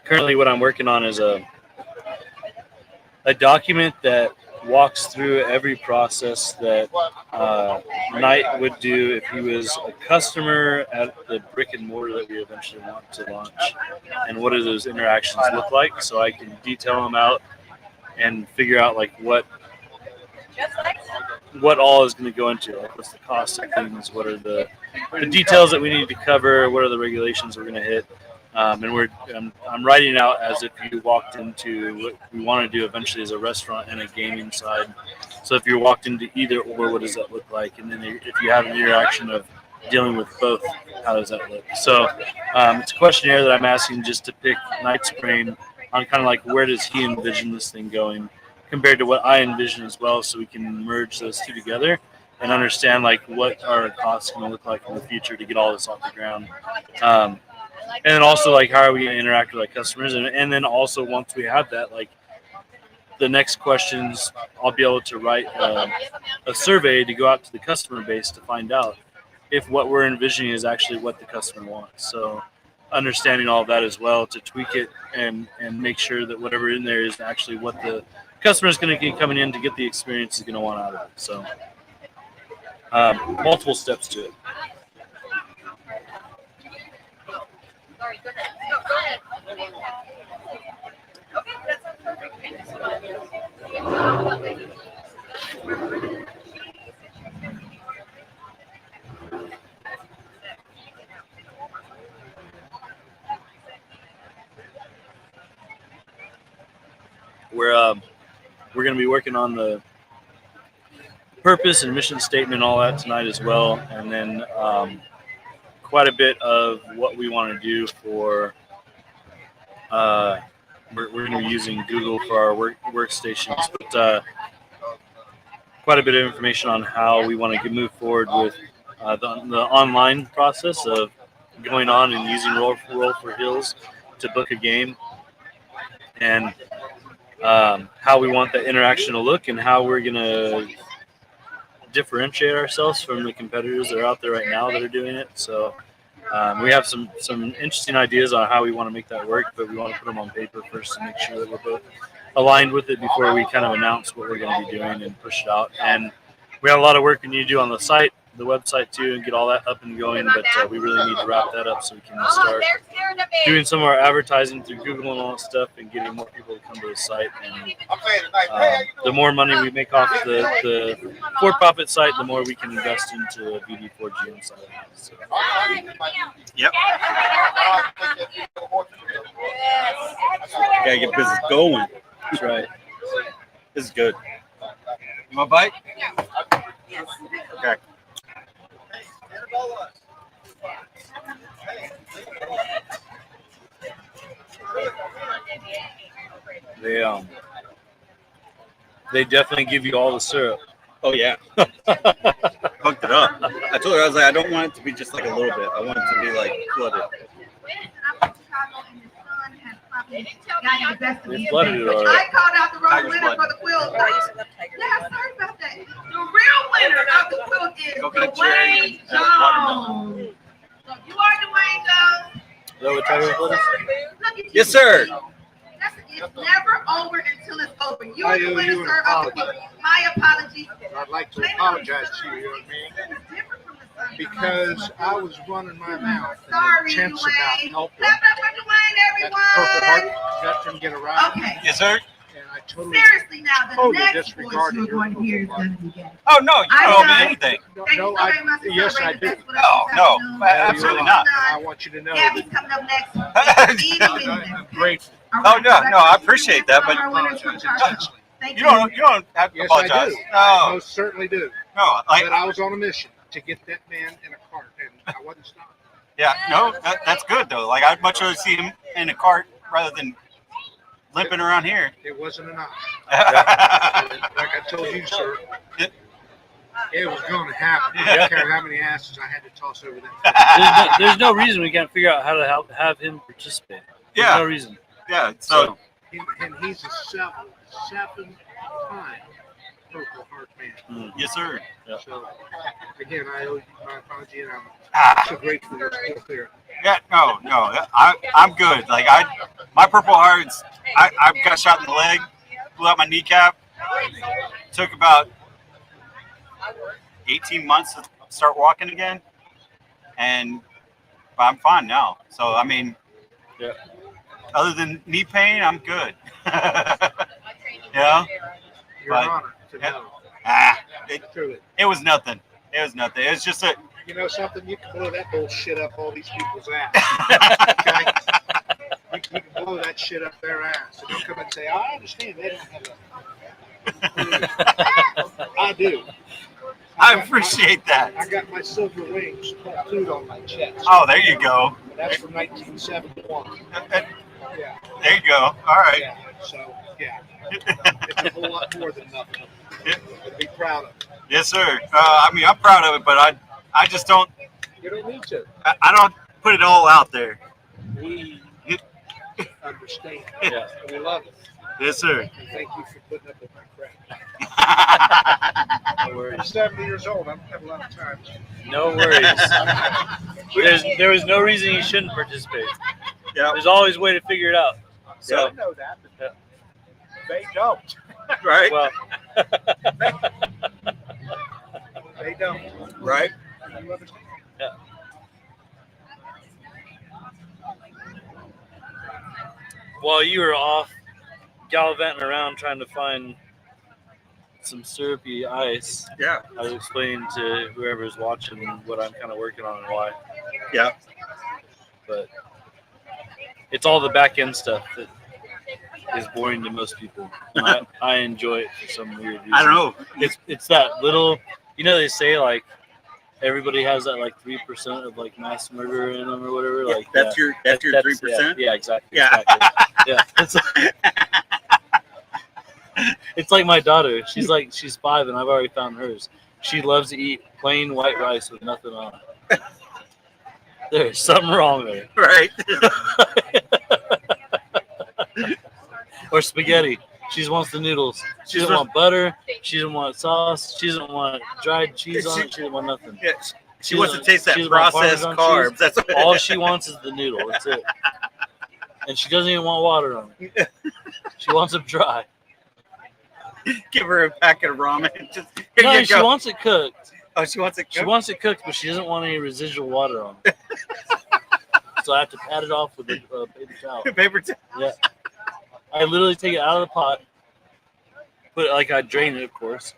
Currently what I'm working on is a document that walks through every process that Knight would do if he was a customer at the brick and mortar that we eventually want to launch, and what do those interactions look like, so I can detail them out and figure out like what all is going to go into, like what's the cost of things, what are the details that we need to cover, what are the regulations we're going to hit. And I'm writing it out as if you walked into what we want to do eventually as a restaurant and a gaming side. So if you walked into either or, what does that look like? And then if you have an interaction of dealing with both, how does that look? So it's a questionnaire that I'm asking just to pick Knight's brain on kind of like where does he envision this thing going compared to what I envision as well, so we can merge those two together and understand like what our costs going to look like in the future to get all this off the ground. And then also, like, how are we going to interact with our customers? And then also, once we have that, like, the next questions, I'll be able to write a survey to go out to the customer base to find out if what we're envisioning is actually what the customer wants. So understanding all of that as well to tweak it and make sure that whatever in there is actually what the customer is going to get coming in to get the experience is going to want out of it. So multiple steps to it. Sorry, go ahead. No, go ahead. Okay, that sounds We're going to be working on the purpose and mission statement, all that tonight as well, and then quite a bit of what we want to do for we're going to be using Google for our workstations, but quite a bit of information on how we want to move forward with the online process of going on and using Roll for Hills to book a game, and how we want that interaction to look and how we're going to differentiate ourselves from the competitors that are out there right now that are doing it. So we have some interesting ideas on how we want to make that work, but we want to put them on paper first to make sure that we're both aligned with it before we kind of announce what we're going to be doing and push it out. And we have a lot of work we need to do on the site, the website too, and get all that up and going, but we really need to wrap that up so we can start doing some of our advertising through Google and all that stuff and getting more people to come to the site. And the more money we make off the for-profit site, the more we can invest into a VD4GM side. So. Yep. Gotta get business going. That's right. This is good. You want a bite? Okay. They definitely give you all the syrup. Oh yeah. Hooked it up. I told her, I was like, I don't want it to be just like a little bit. I want it to be like flooded. They flooded it already. I called out the wrong winner for the quilt. Yeah, sorry about that. The real winner of the quilt is Dwayne Jones. So you are Dwayne Jones. Is that what Tiger Flood is? Look at you. Yes, sir. It's never over until it's over. You are the winner, sir, of the quilt. My apologies. I'd like to apologize to you, young man. It's different from the because I was running my mouth Sorry, and intense about Dwayne. helping Clap up for Dwayne, that Purple everyone. Heart veteran get a ride. Okay. Yes, sir. And I totally Seriously, now the totally next voice disregarded you're your going to hear is Purple going to be gay. Oh no, you I don't owe me know. anything. No, Thank you so very much for yes, I celebrating do. the best with us Oh this no, afternoon. absolutely You're not. right. And I want you to know Gabby's that coming up next. I'm grateful. Oh no, no, I appreciate that, but Thank you don't have to Yes, I apologize. do. I No, most certainly do. no, like But I was on a mission to get that man in a cart, and I wasn't stopped. yeah, no, that's good though. Like I'd much rather see him in a cart rather than limping around here. It wasn't an option. Like I told you, sir, it was going to happen. I don't care how many asses I had to toss over that. There's no reason we can't figure out how to have him participate. There's Yeah. no reason. Yeah, so And he's a seven-time Purple Heart man. yes, sir. So, again, I owe you my apology, and I'm Ah, so grateful you're still here. yeah, no, I'm good. Like my Purple Hearts, I got shot in the leg, blew out my kneecap. Took about 18 months to start walking again, and I'm fine now. So I mean, Yeah. other than knee pain, I'm good. Yeah. You're But- an honor to yeah. know. Truly. It was nothing. It was nothing. It was just a. You know something? You can blow that bullshit up all these people's ass. Okay? You can blow that shit up their ass. So don't come and say, I understand they don't have a. I do. I appreciate that. I got my silver wings tattooed on my chest. Oh, there you go. That's from 1971. Yeah. There you go. All right. Yeah. So, yeah. It's a whole lot more than nothing. To be proud of. Yes, sir. I mean, I'm proud of it, but I just don't. You don't need to. I don't put it all out there. We understand. Yeah. We love it. Yes, sir. And thank you for putting up with my crap. No worries. I'm 70 years old. I've had a lot of time. No worries. There was no reason he shouldn't participate. Yeah. There's always a way to figure it out. So, I know that, but they don't. Right. well, They don't. Right. You understand? while you were off gallivanting around trying to find some syrupy ice, Yeah. I was explaining to whoever's watching what I'm kind of working on and why. Yeah. But it's all the back end stuff that is boring to most people. And I enjoy it for some weird reason. I don't know. It's that little, they say like everybody has that like 3% of like mass murder in them or whatever. Yeah, Like that's your 3%. Yeah, exactly. Yeah. Exactly. Yeah. It's like my daughter. She's 5 and I've already found hers. She loves to eat plain white rice with nothing on it. There's something wrong there. Right. Or spaghetti. She wants the noodles. She doesn't want butter. She doesn't want sauce. She doesn't want dried cheese on it. She doesn't want nothing. Yeah. She wants to taste that she doesn't want processed Parmesan carbs. That's what All she wants is the noodle. That's it. And she doesn't even want water on it. She wants it dry. Give her a packet of ramen. Just, here No, you she go. wants it cooked. Oh, she wants it. She wants it cooked, but she doesn't want any residual water on it. So I have to pat it off with a paper towel. Paper towel. Yeah. I literally take it out of the pot, put it I drain it, of course,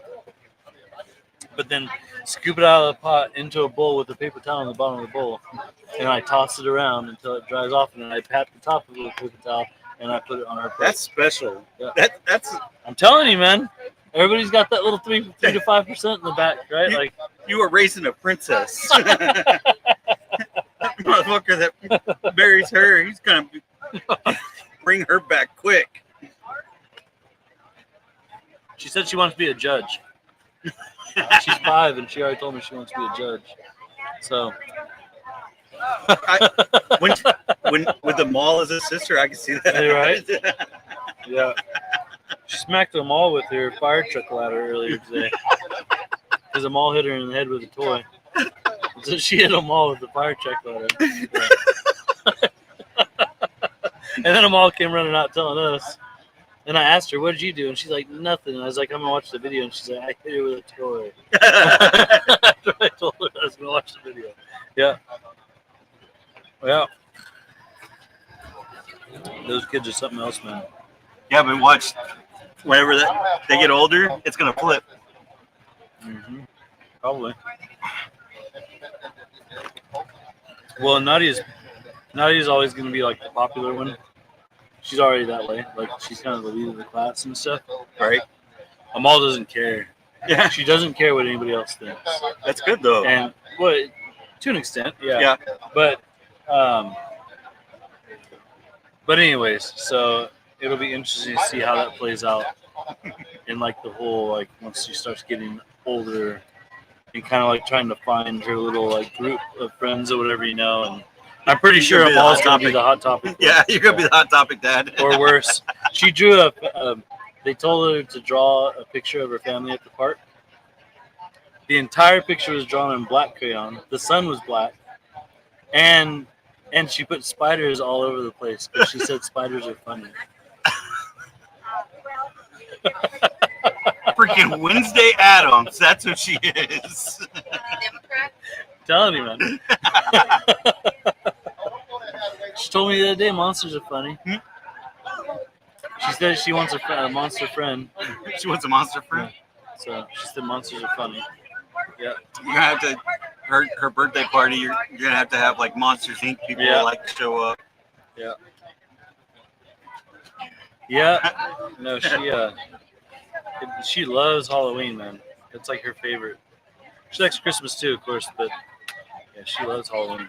but then scoop it out of the pot into a bowl with a paper towel on the bottom of the bowl, and I toss it around until it dries off, and then I pat the top of it with a paper towel, and I put it on our plate. That's special. Yeah. That's. I'm telling you, man. Everybody's got that little 3 to 5% in the back, right? Like You were raising a princess. Motherfucker that marries her, he's gonna bring her back quick. she said, she wants to be a judge. She's 5, and she already told me she wants to be a judge. So. When with the mall as a sister, I can see that. Hey, right? Yeah. She smacked the mall with her fire truck ladder earlier today. Because the mall hit her in the head with a toy. So she hit a mall with the fire truck ladder. Yeah. And then the mall came running out telling us. And I asked her, what did you do? And she's like, nothing. And I was like, I'm going to watch the video. And she's like, I hit her with a toy. After I told her I was going to watch the video. Yeah. Yeah. Those kids are something else, man. Yeah, but watch. Whenever they get older, it's going to flip. Mm-hmm. Probably. Well, Nadia's always going to be like the popular one. She's already that way. Like, she's kind of the leader of the class and stuff. Right. Amal doesn't care. Yeah. She doesn't care what anybody else thinks. That's good, though. And, well, to an extent, yeah. Yeah. But anyways, so it'll be interesting to see how that plays out in, like, the whole, like, once she starts getting older and kind of, like, trying to find her little, like, group of friends or whatever, and I'm pretty sure You're gonna be the Amal's hot going to be topic. the hot topic. Yeah, you're going to be the hot topic, Dad. Or worse. She drew they told her to draw a picture of her family at the park. The entire picture was drawn in black crayon. The sun was black. And she put spiders all over the place because she said spiders are funny. Freaking Wednesday Addams. That's what she is. Telling you, man. She told me the other day monsters are funny. She said she wants a monster friend. She wants a monster friend. So she said monsters are funny. Yeah. You're gonna have to her birthday party. You're gonna have to have like Monsters Inc. people like show up. Yeah. Yeah. No, she loves Halloween, man. It's like her favorite. She likes Christmas too, of course, but yeah, she loves Halloween.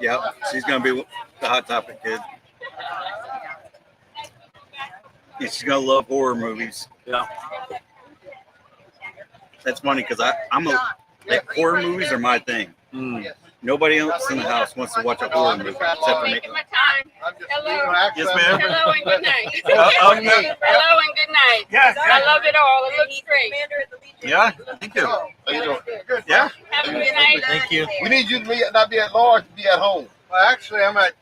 Yep, she's gonna be the hot topic kid. And she's gonna love horror movies. Yeah. That's funny because I'm horror movies are my thing. Mm. Nobody else in the house wants to watch a horror movie except for me. Taking my time. Hello. Yes, ma'am. Hello and good night. Oh, Hello and good night. Yes, I love it all. It looks great. yeah, thank you. How you doing? Good. Yeah. Have a good night. Thank you. We need you to not be at large, be at home. Well, actually, I'm at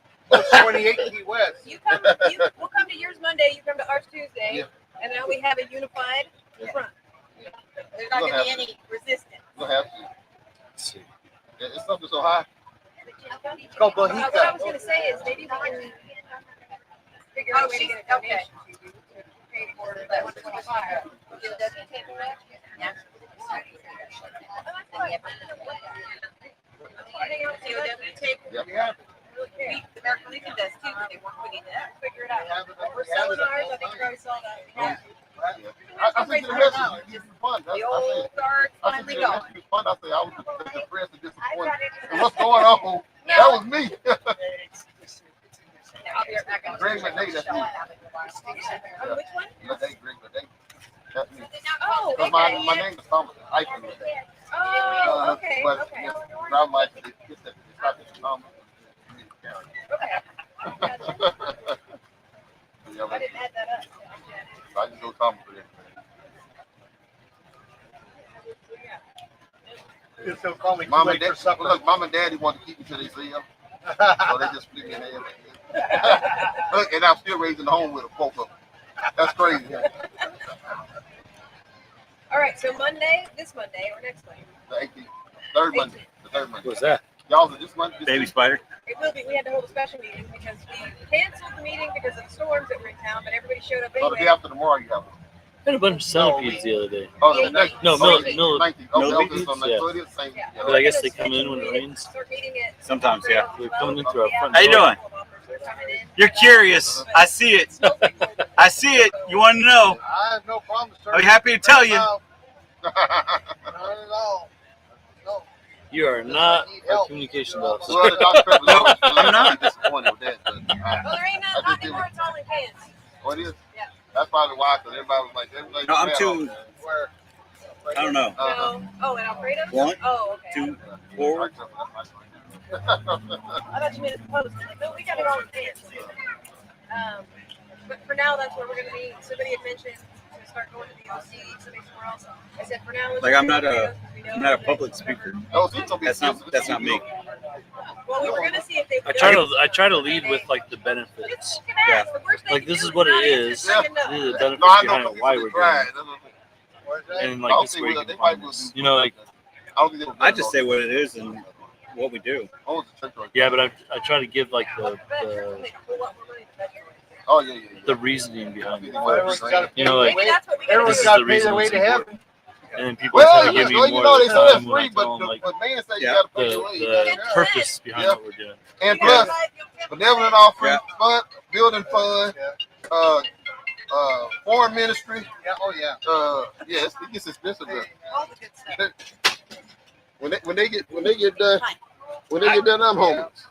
28 Key West. We'll come to yours Monday, you come to ours Tuesday, Yeah. and then we have a unified front. There's not gonna be any resistance. You'll have to. Let's see. It's something so high. It's called What I Bajita. was gonna say is maybe we can figure out a way to get a donation. Pay for that 125. Yeah. Yep. The American Legion does too, but they weren't putting that. Figure it out. We're selling ours. I think we already saw that. I think the message is fun. The old guard's I finally think gone. it's fun. I say I was depressed and disappointed. And what's going on? That was me. I'll be right back. Greg McNay, that's me. Oh, which one? Greg McNay. That's me. Oh, Because okay. my name is Thomas. I can with that. Oh, okay, But okay. I'm like, it's not the Thomas. Okay. Yeah, I didn't add that up. I just go Thomas for that. You still call me too Mom and late for Dad, supper. look, Mom and Daddy want to keep me till they see him, so they just split me in the air. Look, and I'm still raising the home with a both of them. That's crazy. All right, so Monday, this Monday or next Monday? The 18th, third Monday, the third Monday. What's that? Y'all, this Monday, this Baby week? spider. It will be. We had to hold a special meeting because we canceled the meeting because of the storms that were in town, but everybody showed up So the day anyway. after tomorrow, you have one. I had a bunch of centipedes the other day. Oh, the next. No, millipede. 19th. Okay, Millipedes, okay, so next, yeah. so it is the same. Yeah. Yeah. But I guess they come in when it rains. Start meeting at Sometimes, yeah. They're coming in through our front How you door. doing? You're curious. I see it. I see it. You want to know? I have no problem, sir. I'll be happy to tell you. Not at all. No. You are not a communications officer. Well, Dr. Pepper, No, I'm I'm not. disappointed with that. But, Well, there ain't I not just anymore. It's all in cans. what it is? Yeah. That's probably why, because everybody was like, everybody. No, I'm too. Where? I don't know. No. Oh, and Alfredo? One, Oh, okay. 2, 4. I thought you meant the post. Like, no, we got it all in cans. But for now, that's where we're going to be. Somebody had mentioned to start going to the OC, somebody somewhere else. I said, for now, let's Like, just I'm do not a- Alfredo, because we know I'm not a that- public speaker. No, it's gonna be That's not me. Well, we were gonna see if they. I try to lead with like the benefits. Yeah. Like this is what it is. Yeah. These are the benefits No, I behind know. it, why we're doing Right. it, and like this is where you can find this. You know, like I just say what it is and what we do. yeah, but I try to give like the Oh yeah, yeah. the reasoning behind it. Everyone's gotta You know, like Maybe that's what we gotta everyone's this is got the to pay reason their way it's to important. heaven. And then people try Well, to give me well, you more know, of they the say that's time when I free, tell them but like but man say you Yeah. gotta pay your way. the purpose behind what we're doing. And plus, benevolent offering, Yeah. fund, building fund, foreign ministry. Yeah, oh yeah. Yeah, it gets expensive. There. all the good stuff. When they get done, I'm homeless.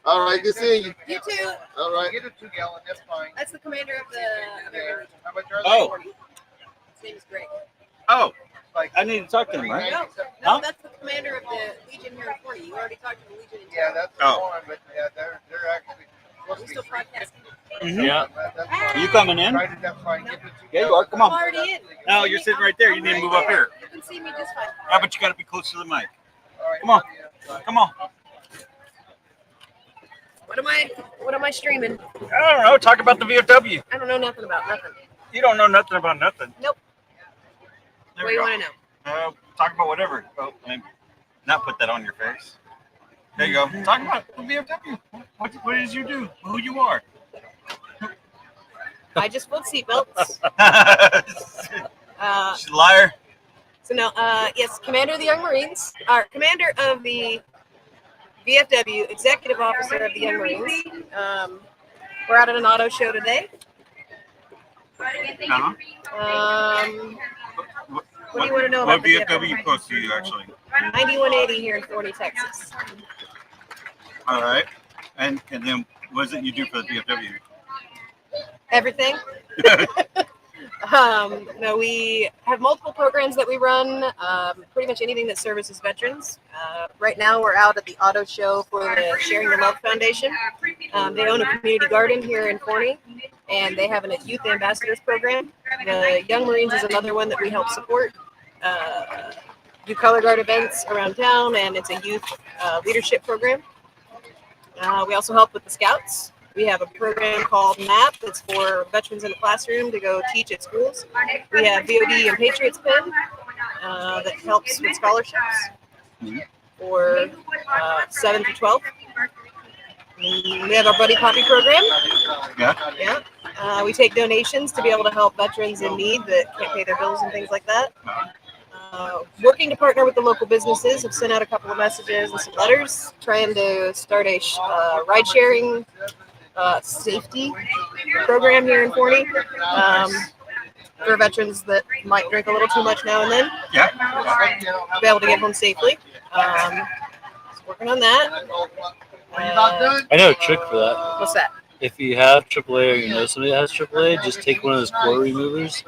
All right, good seeing you. You too. All right. Get a 2-gallon, that's fine. That's the commander of the. How much are they? Oh, His name is Greg. oh, I need to talk to him, right? No, Huh? that's the commander of the Legion here in Forney. You already talked to the Legion. Yeah, that's the Oh. one, but yeah, they're actually supposed We to still be free. podcasting. Mhm. Yeah. That's fine. You coming in? Right, that's fine. Get the Yeah, you are. Come I'm on. already in. No, you're sitting right there. You need to move up here. You can see me just fine. Yeah, but you got to be close to the mic. All right, Come on. Come on. What am I streaming? I don't know. Talk about the VFW. I don't know nothing about nothing. You don't know nothing about nothing. Nope. There What we do you go. want to know? Talk about whatever. Oh, maybe not put that on your face. There you go. Talk about the VFW. What is you do? Who you are? I just pulled seatbelts. She's a liar. So no, yes, Commander of the Young Marines, or Commander of the VFW, Executive Officer of the Young Marines. We're out at an auto show today. Uh-huh. What do you want to know What about the VFW close to you, actually? 9180 here in Forney, Texas. All right. And then what is it you do for the VFW? Everything. No, we have multiple programs that we run, pretty much anything that services veterans. Right now, we're out at the auto show for the Sharing the Love Foundation. They own a community garden here in Forney, and they have a youth ambassadors program. The Young Marines is another one that we help support. Do color guard events around town, and it's a youth leadership program. We also help with the Scouts. We have a program called MAP that's for veterans in the classroom to go teach at schools. We have VOD and Patriots Pin that helps with scholarships for 7 to 12. We have our Buddy Poppy program. Yeah. We take donations to be able to help veterans in need that can't pay their bills and things like that. Working to partner with the local businesses. Have sent out a couple of messages and some letters trying to start a ride sharing safety program here in Forney for veterans that might drink a little too much now and then. Yeah. To be able to get home safely. Working on that. I know a trick for that. What's that? If you have AAA or you know somebody that has AAA, just take one of those core removers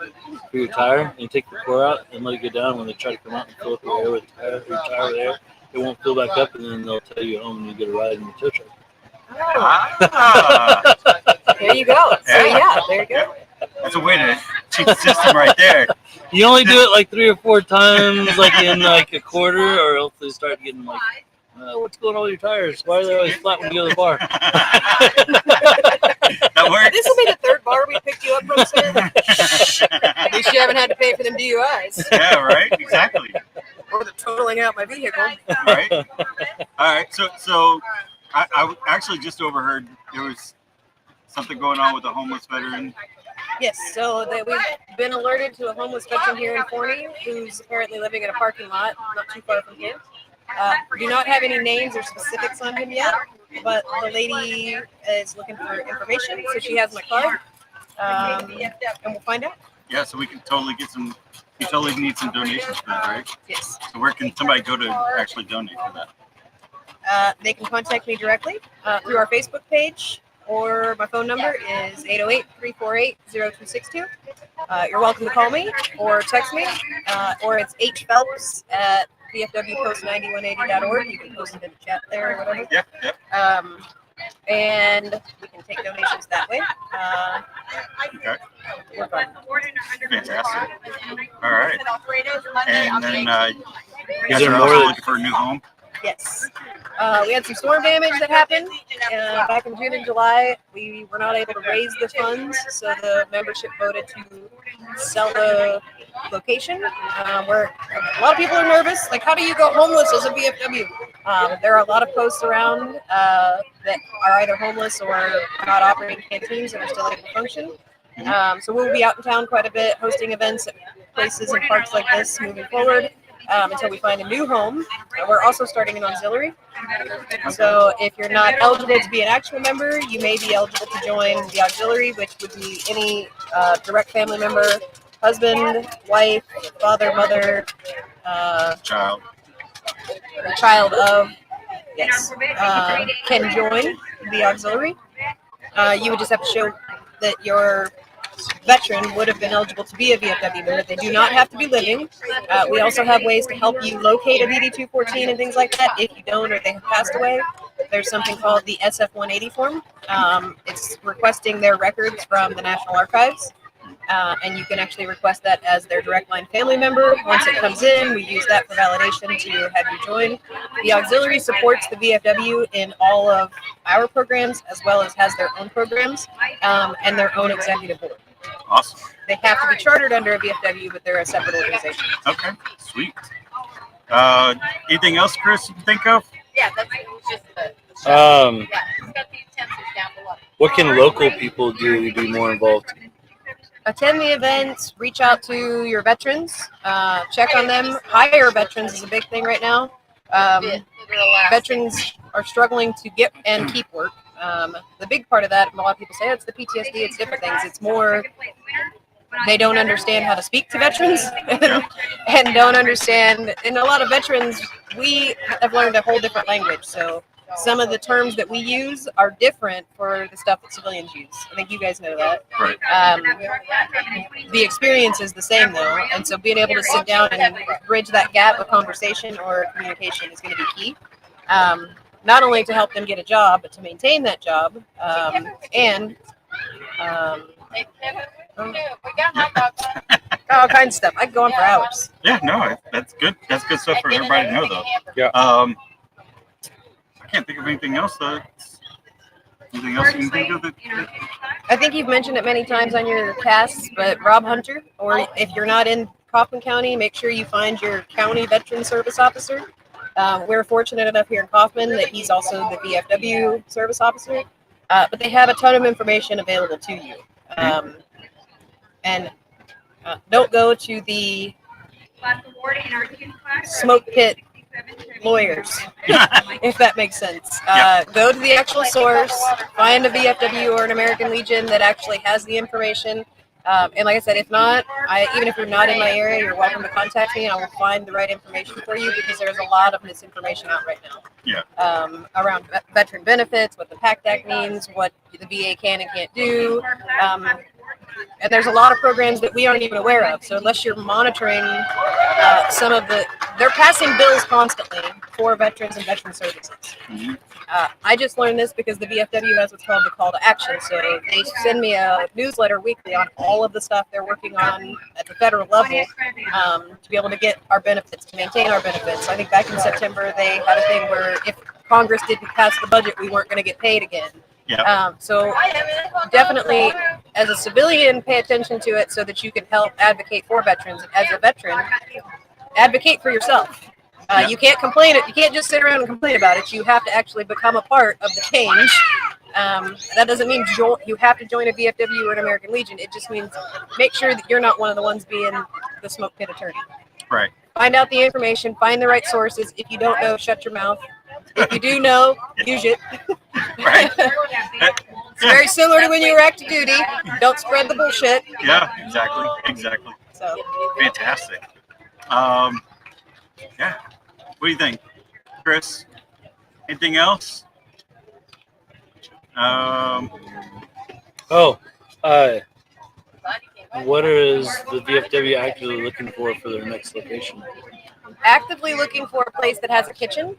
for your tire and take the core out and let it go down. When they try to come out and fill up your air with your tire with air, it won't fill back up, and then they'll tell you at home when you get a ride in your tow truck. Ah, There you go. So yeah, there you go. that's a way to cheat the system right there. You only do it like 3 or 4 times, like in like a quarter, or else they start getting like, what's going on with your tires? Why are they always flat when you go to the bar? That works. This will be the third bar we picked you up from, sir. At least you haven't had to pay for them DUIs Yeah, right. Exactly. or the totaling out my vehicle. Right. All right. So I actually just overheard there was something going on with a homeless veteran. Yes, so that we've been alerted to a homeless veteran here in Forney who's apparently living in a parking lot not too far from here. Do not have any names or specifics on him yet, but the lady is looking for information, so she has my card, and we'll find out. Yeah. So we can totally get some. You totally need some donations for that, right? Yes. So where can somebody go to actually donate for that? They can contact me directly through our Facebook page, or my phone number is 808-348-0262. You're welcome to call me or text me, or it's hphelps@vfwpost9180.org. You can post it in the chat there or whatever. Yeah. And we can take donations that way. Okay. We're fine. Fantastic. All right. And then You guys there are more also that- looking for a new home. Yes. We had some storm damage that happened back in June and July. We were not able to raise the funds, so the membership voted to sell the location. Where a lot of people are nervous. Like, how do you go homeless as a VFW? There are a lot of posts around that are either homeless or not operating canteens and are still able to function. So we'll be out in town quite a bit, hosting events at places and parks like this moving forward. Until we find a new home. We're also starting an auxiliary. So if you're not eligible to be an actual member, you may be eligible to join the auxiliary, which would be any direct family member, husband, wife, father, mother, Child. child of, yes, can join the auxiliary. You would just have to show that your veteran would have been eligible to be a VFW member. They do not have to be living. We also have ways to help you locate a VD4GM and things like that if you don't or they have passed away. There's something called the SF-180 form. It's requesting their records from the National Archives. And you can actually request that as their direct line family member. Once it comes in, we use that for validation to have you join. The auxiliary supports the VFW in all of our programs, as well as has their own programs and their own executive board. Awesome. They have to be chartered under a VFW, but they're a separate organization. Okay. Sweet. Anything else, Chris, you can think of? Yeah, that's just the. Um, Yeah, it's got the utensils down below. what can local people do to be more involved? Attend the events, reach out to your veterans, check on them. Hire veterans is a big thing right now. Veterans are struggling to get and keep work. The big part of that, a lot of people say it's the PTSD, it's different things. It's more they don't understand how to speak to veterans and don't understand. And a lot of veterans, we have learned a whole different language. So some of the terms that we use are different for the stuff that civilians use. I think you guys know that. Right. The experience is the same though, and so being able to sit down and bridge that gap of conversation or communication is going to be key. Not only to help them get a job, but to maintain that job, and all kinds of stuff. I could go on for hours. Yeah, no, that's good. That's good stuff for everybody to know, though. Yeah. I can't think of anything else, though. Anything else you can think of? I think you've mentioned it many times on your casts, but Rob Hunter, or if you're not in Kaufman County, make sure you find your county veteran service officer. We're fortunate enough here in Kaufman that he's also the VFW service officer, but they have a ton of information available to you. And don't go to the smoke pit lawyers, if that makes sense. Go to the actual source, find a VFW or an American Legion that actually has the information. And like I said, if not, even if you're not in my area, you're welcome to contact me and I will find the right information for you because there's a lot of misinformation out right now. Yeah. Around veteran benefits, what the PACT Act means, what the VA can and can't do. And there's a lot of programs that we aren't even aware of. So unless you're monitoring some of they're passing bills constantly for veterans and veteran services. Mm-hmm. I just learned this because the VFW has what's called the call to action. So they send me a newsletter weekly on all of the stuff they're working on at the federal level to be able to get our benefits, to maintain our benefits. I think back in September, they had a thing where if Congress didn't pass the budget, we weren't going to get paid again. Yeah. So definitely, as a civilian, pay attention to it so that you can help advocate for veterans. As a veteran, advocate for yourself. You can't complain. You can't just sit around and complain about it. You have to actually become a part of the change. That doesn't mean you have to join a VFW or an American Legion. It just means make sure that you're not one of the ones being the smoke pit attorney. Right. Find out the information. Find the right sources. If you don't know, shut your mouth. If you do know, use it. Right. It's very similar to when you were active duty. Don't spread the bullshit. Yeah, exactly. So Fantastic. Yeah. What do you think, Chris? Anything else? What is the VFW actively looking for their next location? actively looking for a place that has a kitchen.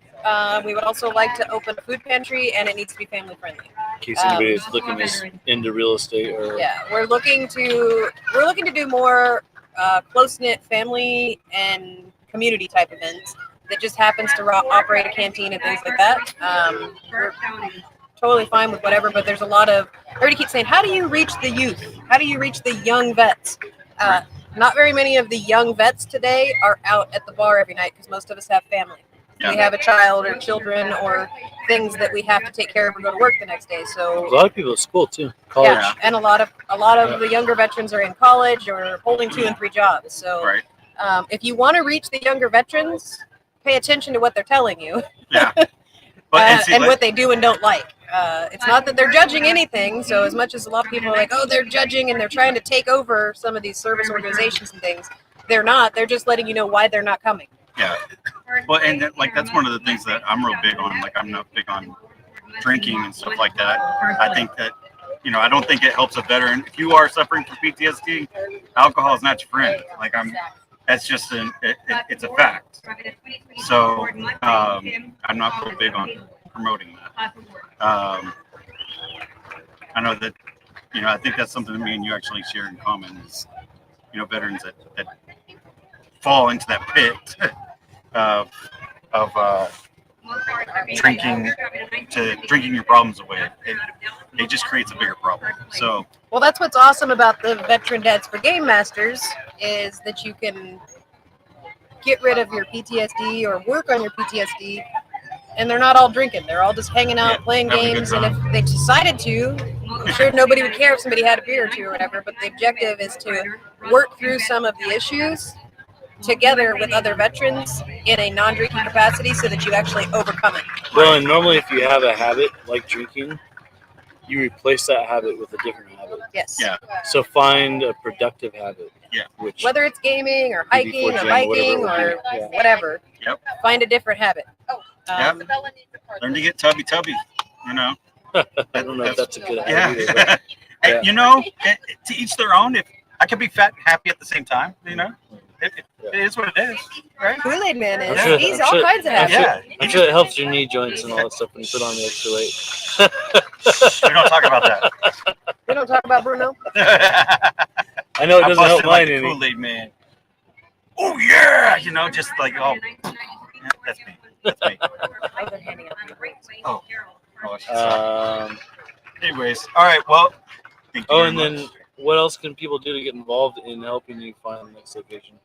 We would also like to open a food pantry, and it needs to be family friendly. In case anybody's looking into real estate or Yeah, we're looking to do more close knit family and community type events. that just happens to operate a canteen and things like that. We're totally fine with whatever, but there's a lot of, everybody keeps saying, how do you reach the youth? How do you reach the young vets? Not very many of the young vets today are out at the bar every night because most of us have family. Yeah. We have a child or children or things that we have to take care of and go to work the next day. So A lot of people at school too. College. yeah, and a lot of the younger veterans are in college or holding 2 and 3 jobs. So Right. if you want to reach the younger veterans, pay attention to what they're telling you. Yeah. But and see, and like, what they do and don't like. It's not that they're judging anything. So as much as a lot of people are like, oh, they're judging and they're trying to take over some of these service organizations and things, they're not. They're just letting you know why they're not coming. yeah. Well, and like that's one of the things that I'm real big on. Like I'm not big on drinking and stuff like that. I think that, you know, I don't think it helps a veteran. If you are suffering from PTSD, alcohol is not your friend. Like that's just it's a fact. So I'm not real big on promoting that. I know that, you know, I think that's something that me and you actually share in common is, you know, veterans that fall into that pit of drinking your problems away. It just creates a bigger problem. So Well, that's what's awesome about the Veteran Dads for Game Masters is that you can get rid of your PTSD or work on your PTSD, and they're not all drinking. They're all just hanging out, playing having a good games, and if they decided to, I'm sure nobody would care if somebody had a beer or two or whatever, but the objective is to work through some of the issues together with other veterans in a non-drinking capacity so that you actually overcome it. Well, and normally if you have a habit like drinking, you replace that habit with a different habit. Yes. yeah, So find a productive habit. Yeah. Which Whether it's gaming or hiking or VD4GM, biking whatever. or Yeah. whatever, Yep. find a different habit. Yep. Learn to get tubby, you know. I don't know if that's a good habit Yeah. either. But, And, yeah. you know, to each their own. If I can be fat and happy at the same time, you know, it is what it is, right? Kool-Aid Man is. Sure- He's I'm all sure- kinds of I'm happy. Yeah. I'm sure it helps your knee joints and all that stuff when you put on the extra weight. We don't talk about that. We don't talk about Bruno. I know it I doesn't help busted like mine the any. Kool-Aid Man. Oh yeah, you know, just like yeah, that's me. That's me. Oh, I should stop. Anyways, all right. Well, thank you Oh, very and much. then what else can people do to get involved in helping you find the next location?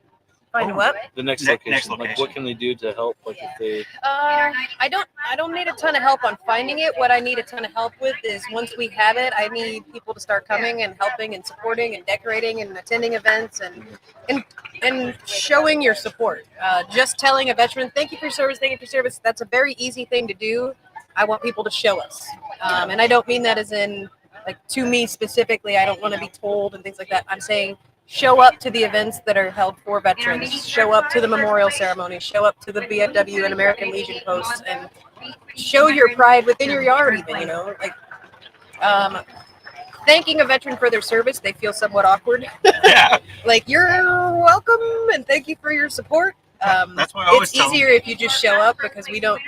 Find what? The next Next location. Like, location. what can they do to help? Like, if they I don't need a ton of help on finding it. What I need a ton of help with is once we have it, I need people to start coming and helping and supporting and decorating and attending events and showing your support. Just telling a veteran, thank you for your service, thank you for your service. That's a very easy thing to do. I want people to show us. And I don't mean that as in like to me specifically. I don't want to be told and things like that. I'm saying show up to the events that are held for veterans, show up to the memorial ceremony, show up to the VFW and American Legion posts, and show your pride within your yard even, you know, like thanking a veteran for their service, they feel somewhat awkward. Yeah. Like, you're welcome and thank you for your support. That's why I always It's tell them. easier if you just show up because we don't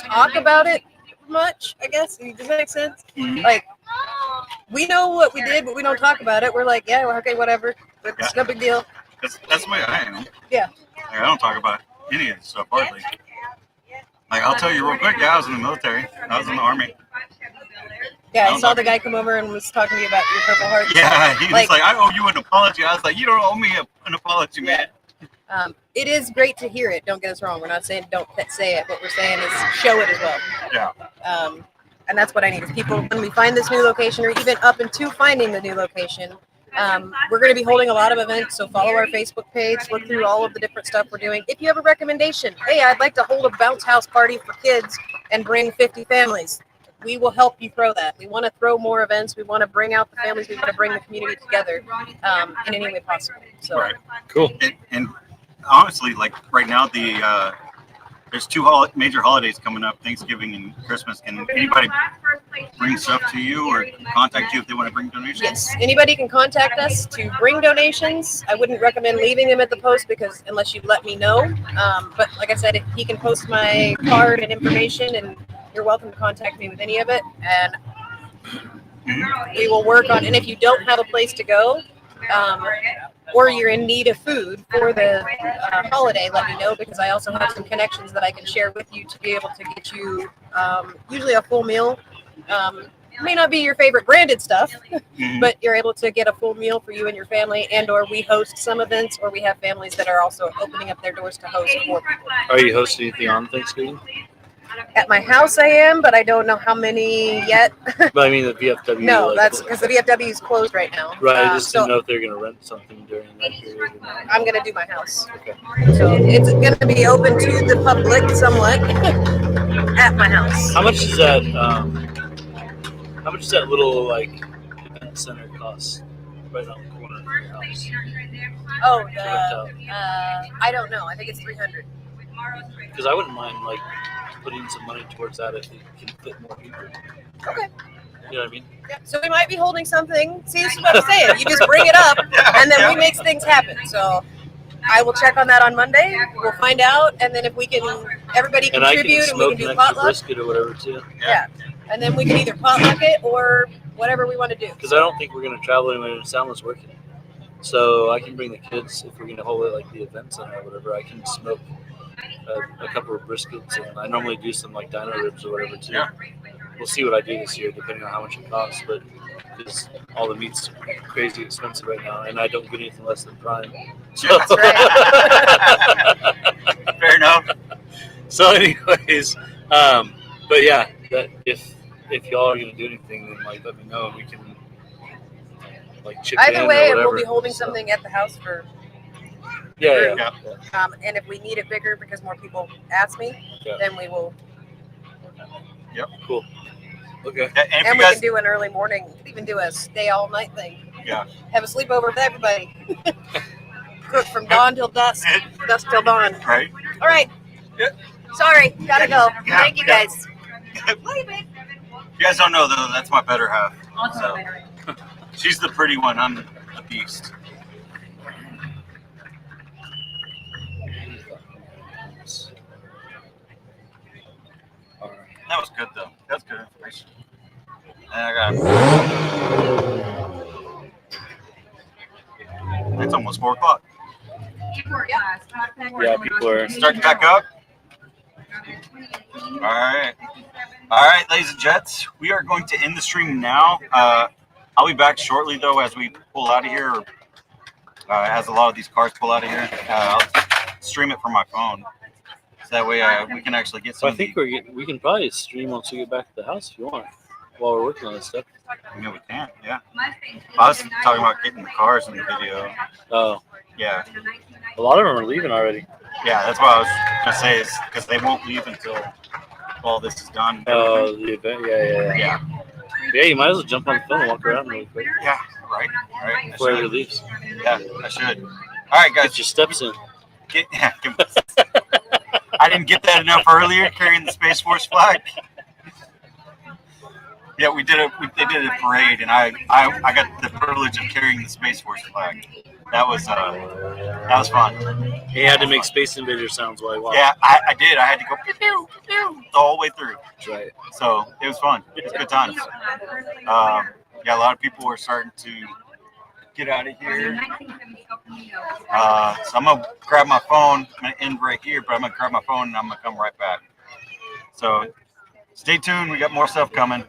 talk about it much, I guess. Does that make sense? Mhm. Like, we know what we did, but we don't talk about it. We're like, yeah, well, okay, whatever. It's no big deal. That's the way I am. Yeah. Like, I don't talk about any of this stuff hardly. Like I'll tell you real quick. Yeah, I was in the military. I was in the army. Yeah, I don't saw talk- the guy come over and was talking to you about your Purple Heart. Yeah, he was Like- like, I owe you an apology. I was like, you don't owe me an apology, man. It is great to hear it. Don't get us wrong. We're not saying don't say it. What we're saying is show it as well. Yeah. And that's what I need is people, when we find this new location or even up into finding the new location, we're going to be holding a lot of events. So follow our Facebook page, look through all of the different stuff we're doing. If you have a recommendation, hey, I'd like to hold a bounce house party for kids and bring 50 families. We will help you throw that. We want to throw more events. We want to bring out the families. We want to bring the community together in any way possible. So Right. cool. And honestly, like right now, there's two major holidays coming up, Thanksgiving and Christmas. Can anybody bring stuff to you or contact you if they want to bring donations? yes, anybody can contact us to bring donations. I wouldn't recommend leaving them at the post because unless you let me know. But like I said, he can post my card and information, and you're welcome to contact me with any of it. And we will work on. And if you don't have a place to go, or you're in need of food for the holiday, let me know, because I also have some connections that I can share with you to be able to get you usually a full meal. It may not be your favorite branded stuff, but you're able to get a full meal for you and your family, and or we host some events, or we have families that are also opening up their doors to host more people. Are you hosting anything on Thanksgiving? At my house I am, but I don't know how many yet. But I mean the VFW. No, like, that's because the VFW is closed right now. right. I just So didn't know if they're going to rent something during that period. Or not. I'm going to do my house. Okay. So it's going to be open to the public somewhat at my house. How much is that? How much does that little like event center cost? Right on the corner of your house. Oh, I don't know. I think it's 300. Because I wouldn't mind like putting some money towards that if it can fit more people. Okay. You know what I mean? Yeah, so we might be holding something. See, this is what I'm saying. You just bring it up, and then we make things happen. So I will check on that on Monday. We'll find out, and then if we can, everybody And I can contribute, and we smoke can an do extra potluck. brisket or whatever too. Yeah. And then we can either potluck it or whatever we want to do. Because I don't think we're going to travel anywhere and Salma's working. So I can bring the kids if we're going to hold it like the event center or whatever. I can smoke a couple of briskets, and I normally do some like dino ribs or whatever too. We'll see what I do this year depending on how much it costs, but because all the meat's crazy expensive right now, and I don't get anything less than prime. So. That's right. Fair enough. So, anyways, but yeah, that if y'all are gonna do anything, then like let me know, and we can like chip in Either way, or whatever. we'll be holding So, something at the house for. Yeah. And if we need it bigger because more people ask me, then we will. Cool. Okay. Yeah, and if And you we guys, can do an early morning. We can even do a stay all night thing. Yeah. Have a sleepover with everybody. Cook from dawn till dusk. Dusk till dawn. right? All right. Yep. Sorry, gotta go. Yeah, Thank you yeah. guys. You guys don't know though, that's my better half. So she's the pretty one. I'm the beast. That was good though. That's good information. And I got. It's almost 4 o'clock. Yeah, people are Starting back up. All right, ladies and gents, we are going to end the stream now. I'll be back shortly though as we pull out of here, or as a lot of these cars pull out of here. I'll stream it from my phone, so that way we can actually get some. I think we can probably stream once we get back to the house if you want, while we're working on this stuff. Yeah, we can. Yeah. I was talking about getting the cars in the video. Oh. Yeah. A lot of them are leaving already. Yeah, that's what I was gonna say, is because they won't leave until all this is done. Oh, the event. Yeah. Yeah, you might as well jump on the phone and walk around really quick. Yeah. Right. Before everybody leaves. Yeah, I should. All right, guys. Get your steps in. I didn't get that enough earlier, carrying the Space Force flag. Yeah, we did it. They did a parade, and I got the privilege of carrying the Space Force flag. That was fun. He had to make Space Invader sounds while he walked. Yeah, I did. I had to go pew, pew, pew, the whole way through. That's right. So it was fun. It was good times. Yeah, a lot of people were starting to get out of here. So I'm gonna grab my phone. I'm gonna end right here, but I'm gonna grab my phone and I'm gonna come right back. So stay tuned. We got more stuff coming.